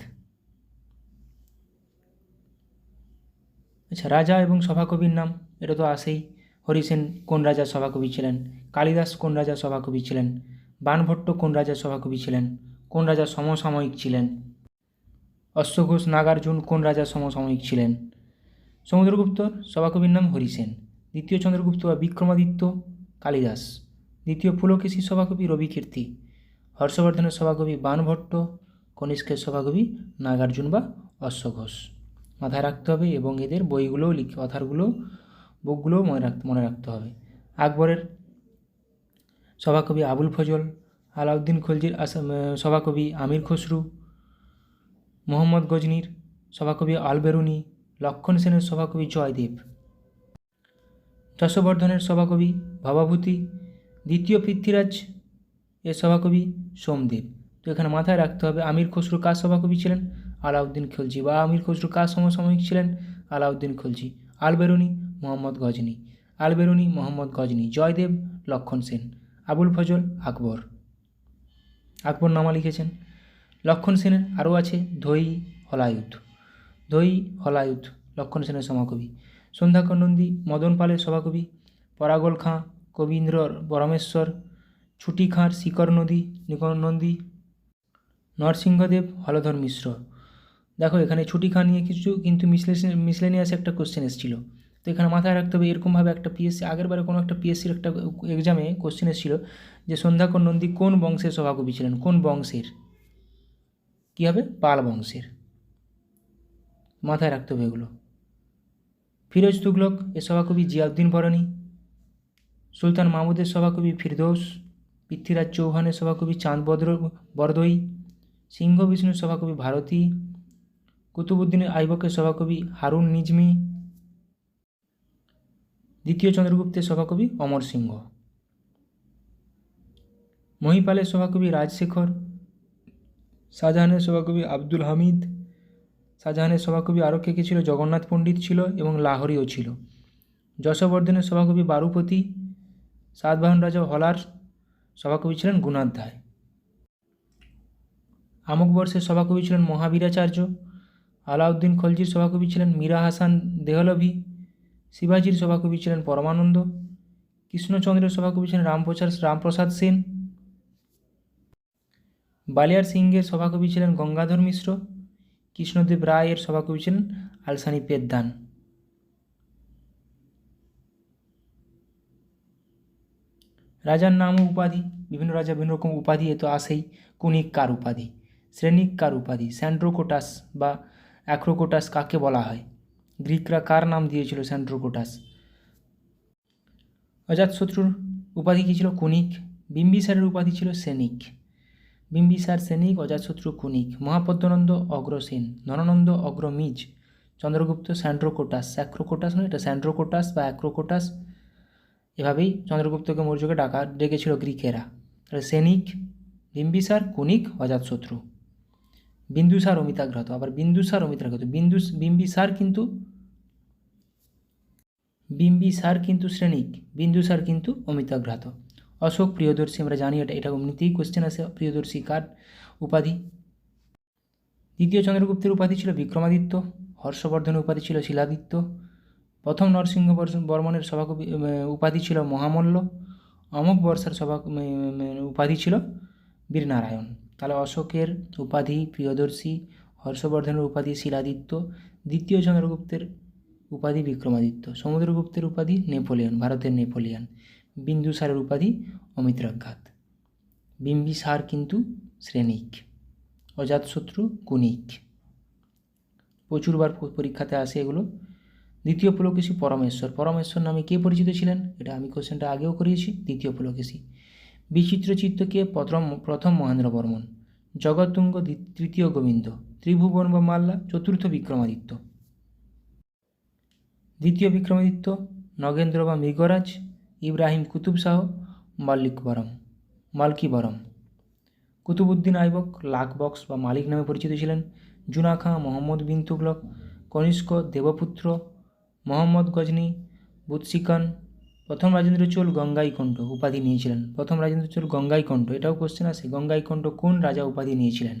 আচ্ছা, রাজা এবং সভাকবির নাম, এটা তো আসেই। হরিসেন কোন রাজার সভাকবি ছিলেন? কালিদাস কোন রাজার সভাকবি ছিলেন? বাণভট্ট কোন রাজার সভাকবি ছিলেন? কোন রাজার সমসাময়িক ছিলেন? অশ্বঘোষ নাগার্জুন কোন রাজার সমসাময়িক ছিলেন? সমুদ্রগুপ্তর সভাকবির নাম হরিসেন। দ্বিতীয় চন্দ্রগুপ্ত বা বিক্রমাদিত্য কালিদাস। দ্বিতীয় পুলকেশীর সভাকবি রবিকীর্তি। হর্ষবর্ধনের সভাকবি বাণভট্ট। কনিষ্কের সভাকবি নাগার্জুন বা অশ্বঘোষ। মাথায় রাখতে হবে এবং এদের বইগুলোও বুকগুলোও মনে রাখতে হবে। আকবরের সভাকবি আবুল ফজল। আলাউদ্দিন খলজির সভাকবি আমির খসরু। মোহাম্মদ গজনির সভাকবি আলবেরুনি। লক্ষণ সেনের সভাকবি জয়দেব। যশবর্ধনের সভাকবি ভবাভূতি। দ্বিতীয় পৃথ্বীরাজ এর সভাকবি সোমদেব। তো এখানে মাথায় রাখতে হবে আমির খসরু কার সভাকবি ছিলেন? আলাউদ্দিন খলজি। বা আমির খসরু কার সমসাময়িক ছিলেন? আলাউদ্দিন খলজি। আলবেরুনি মোহাম্মদ গজনি। আলবেরুনি মোহাম্মদ গজনি। জয়দেব লক্ষণ সেন। আবুল ফজল আকবর। আকবরনামা লিখেছেন। লক্ষণ সেনের আরও আছে ধৈ হলায়ুধ লক্ষণ সেনের সমাকবি। সন্ধ্যাকর নন্দী মদন পালের সভাকবি। পরাগল খাঁ কবীন্দ্র পরমেশ্বর। ছুটি খাঁর শিকর নন্দী। নরসিংহদেব হলধর মিশ্র। দেখো এখানে ছুটি খাঁ নিয়ে কিছু কিন্তু মিসলেনিয়াস একটা কোশ্চেন এসেছিল। তো এখানে মাথায় রাখতে হবে এরকমভাবে একটা পিএসসি আগেরবারে কোনো একটা পিএসসির একটা এক্সামে কোশ্চেন এসেছিল যে সন্ধ্যাকর নন্দী কোন বংশের সভাকবি ছিলেন? কোন বংশের? কী হবে? পাল বংশের। মাথায় রাখতে হবে এগুলো। ফিরোজ তুগলক এর সভাকবি জিয়াউদ্দিন বরনী। সুলতান মাহমুদের সভাকবি ফিরদৌস। পৃথ্বীরাজ চৌহানের সভাকবি চাঁদ বরদই। সিংহ বিষ্ণুর সভাকবি ভারতী। কুতুবুদ্দিনের আইবকের সভাকবি হারুন নিজমি। দ্বিতীয় চন্দ্রগুপ্তের সভাকবি অমর সিংহ। মহিপালের সভাকবি রাজশেখর। শাহজাহানের সভাকবি আব্দুল হামিদ। শাহজাহানের সভাকবি আরও কে ছিল? জগন্নাথ পণ্ডিত ছিল এবং লাহোরিও ছিল। যশবর্ধনের সভাকবি বারুপতি। সাতবাহন রাজা হলার সভাকবি ছিলেন গুণাধ্যায়। আমকবর্ষের সভাকবি ছিলেন মহাবীরাচার্য। আলাউদ্দিন খলজির সভাকবি ছিলেন মীরা হাসান দেহলভি। শিবাজির সভাকবি ছিলেন পরমানন্দ। কৃষ্ণচন্দ্রের সভাকবি ছিলেন রামপ্রসাদ সেন। বালিয়ার সিংহের সভাকবি ছিলেন গঙ্গাধর মিশ্র। কৃষ্ণদেব রায়ের সভাকবি ছিলেন আলসানি পেদ্দান। রাজার নাম ও উপাধি, বিভিন্ন রাজা বিভিন্ন রকম উপাধি এ তো আসেই। কুনিক কার উপাধি? শ্রেণিক কার উপাধি? স্যান্ড্রোকোটাস বা অ্যাক্রোকোটাস কাকে বলা হয়? গ্রিকরা কার নাম দিয়েছিল স্যান্ড্রোকোটাস? অজাতশত্রুর উপাধি কী ছিল? কুনিক। বিম্বিসারের উপাধি ছিল সেনিক। বিম্বিসার সেনিক, অজাতশত্রু কুনিক। মহাপদ্মনন্দ অগ্রসেন, ধনানন্দ অগ্রমিজ। চন্দ্রগুপ্ত স্যান্ড্রোকোটাস। অ্যাক্রোকোটাস নয়, এটা স্যান্ড্রোকোটাস বা অ্যাক্রোকোটাস। এভাবেই চন্দ্রগুপ্তকে মৌর্যকে ডেকেছিল গ্রিকেরা। তাহলে সেনিক, বিম্বিসার, কুনিক, অজাতশত্রু। বিন্দুসার অমিতাগ্রত। আবার বিন্দুসার কিন্তু শ্রেণিক, বিন্দুসার কিন্তু অমিতাগ্রত। অশোক প্রিয়দর্শী, আমরা জানি এটা এমনিতেই কোশ্চেন আসে। প্রিয়দর্শী কার উপাধি? দ্বিতীয় চন্দ্রগুপ্তের উপাধি ছিল বিক্রমাদিত্য। হর্ষবর্ধনের উপাধি ছিল শিলাদিত্য। প্রথম নরসিংহ বর্মনের সভাকবি উপাধি ছিল মহামল্ল। অমোঘ বর্ষার উপাধি ছিল বীরনারায়ণ। তাহলে অশোকের উপাধি প্রিয়দর্শী, হর্ষবর্ধনের উপাধি শিলাদিত্য, দ্বিতীয় চন্দ্রগুপ্তের উপাধি বিক্রমাদিত্য, সমুদ্রগুপ্তের উপাধি নেপোলিয়ন, ভারতের নেপোলিয়ন, বিন্দুসারের উপাধি অমিত্রাঘাত। বিম্বিসার কিন্তু শ্রেণিক, অজাতশত্রু কুনিক। প্রচুরবার পরীক্ষাতে আসে এগুলো। দ্বিতীয় পুলকেশী পরমেশ্বর, পরমেশ্বর নামে কে পরিচিত ছিলেন? এটা আমি কোশ্চেনটা আগেও করিয়েছি। দ্বিতীয় পুলকেশী। বিচিত্রচিত্ত কে প্রথম মহেন্দ্রবর্মন, জগৎতুঙ্গ তৃতীয় গোবিন্দ, ত্রিভুবন বা মাল্লা চতুর্থ বিক্রমাদিত্য। দ্বিতীয় বিক্রমাদিত্য নগেন্দ্র বা মৃগরাজ, ইব্রাহিম কুতুব শাহ, মালকিবরম। কুতুবউদ্দিন আইবক লাখ বক্স বা মালিক নামে পরিচিত ছিলেন। জুনা খাঁ, মোহাম্মদ বিন তুগলক, কনিষ্ক, দেবপুত্র, মোহাম্মদ গজনী, বুৎসিকান। প্রথম রাজেন্দ্র চোল গঙ্গাইকণ্ঠ উপাধি নিয়েছিলেন। প্রথম রাজেন্দ্র চোল গঙ্গাইকণ্ঠ, এটাও কোশ্চেন আসে, গঙ্গাইকণ্ঠ কোন রাজা উপাধি নিয়েছিলেন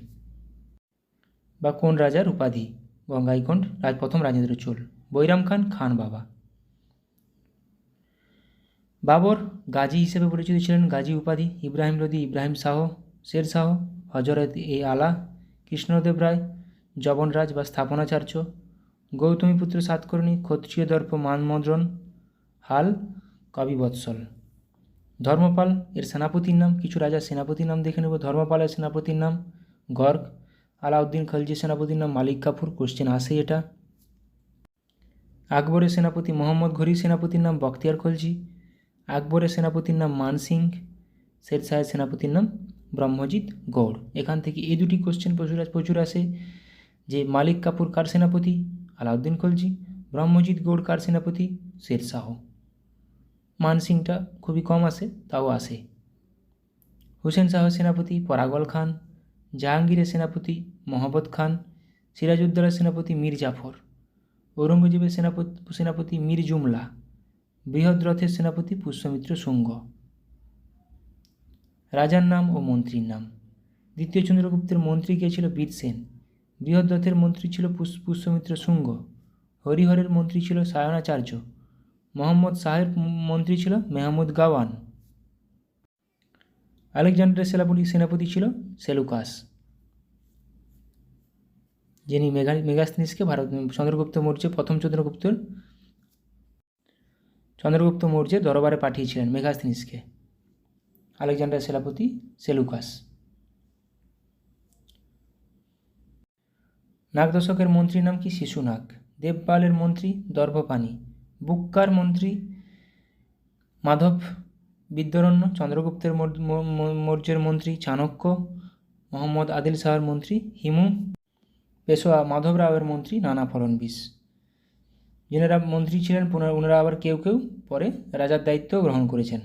বা কোন রাজার উপাধি? গঙ্গাইকণ্ঠ প্রথম রাজেন্দ্র চোল। বৈরাম খান, খান বাবা। বাবর গাজী হিসেবে পরিচিত ছিলেন, গাজী উপাধি। ইব্রাহিম লোদি, ইব্রাহিম শাহ, শের শাহ, হজরত আলা, কৃষ্ণদেব রায়, জবনরাজ বা স্থাপনাচার্য, গৌতমীপুত্র সাতকর্ণী, ক্ষত্রিয় দর্প মানমদ্রণ, হাল, কবিবৎসল। ধর্মপাল এর সেনাপতির নাম, কিছু রাজার সেনাপতির নাম দেখে নেব। ধর্মপালের সেনাপতির নাম গর্গ। আলাউদ্দিন খলজির সেনাপতির নাম মালিক কাফুর, কোশ্চেন আসে এটা। আকবরের সেনাপতি মোহাম্মদ ঘুরির সেনাপতির নাম বখতিয়ার খলজি। আকবরের সেনাপতির নাম মান সিং। শেরশাহের সেনাপতির নাম ব্রহ্মজিৎ গৌড়। এখান থেকে এই দুটি কোশ্চেন প্রচুর আসে যে মালিক কাফুর কার সেনাপতি? আলাউদ্দিন খলজি। ব্রহ্মজিৎ গৌড় কার সেনাপতি? শেরশাহ। মান সিংটা খুবই কম আসে, তাও আসে। হুসেন শাহের সেনাপতি পরাগল খান। জাহাঙ্গীরের সেনাপতি মহম্মদ খান। সিরাজউদ্দৌলার সেনাপতি মীর জাফর। ঔরঙ্গজেবের সেনাপতি মীর জুমলা। বৃহদ্রথের সেনাপতি পুষ্যমিত্র শুঙ্গ। রাজার নাম ও মন্ত্রীর নাম। দ্বিতীয় চন্দ্রগুপ্তের মন্ত্রী কে ছিল? বীরসেন। বৃহদ্রথের মন্ত্রী ছিল পুষ্যমিত্র শুঙ্গ। হরিহরের মন্ত্রী ছিল সায়নাচার্য। মোহাম্মদ শাহের মন্ত্রী ছিল মেহমুদ গাওয়ান। আলেকজান্ডারের সেনাপতি ছিল সেলুকাস, যিনি মেগাস্তিনিসকে চন্দ্রগুপ্ত মৌর্যের দরবারে পাঠিয়েছিলেন মেগাস্তিনিসকে। আলেকজান্ডারের সেনাপতি সেলুকাস। নাগদশকের মন্ত্রীর নাম কি? শিশুনাগ। দেবপালের মন্ত্রী দর্ভপাণি। বুক্কার মন্ত্রী মাধব বিদ্যারণ্য। চন্দ্রগুপ্তের মৌর্যের মন্ত্রী চাণক্য। মোহাম্মদ আদিল শাহের মন্ত্রী হিমু। পেশোয়া মাধব রাওয়ের মন্ত্রী নানা ফড়নবিস। যেনারা মন্ত্রী ছিলেন ওনারা আবার কেউ কেউ পরে রাজার দায়িত্ব গ্রহণ করেছেন।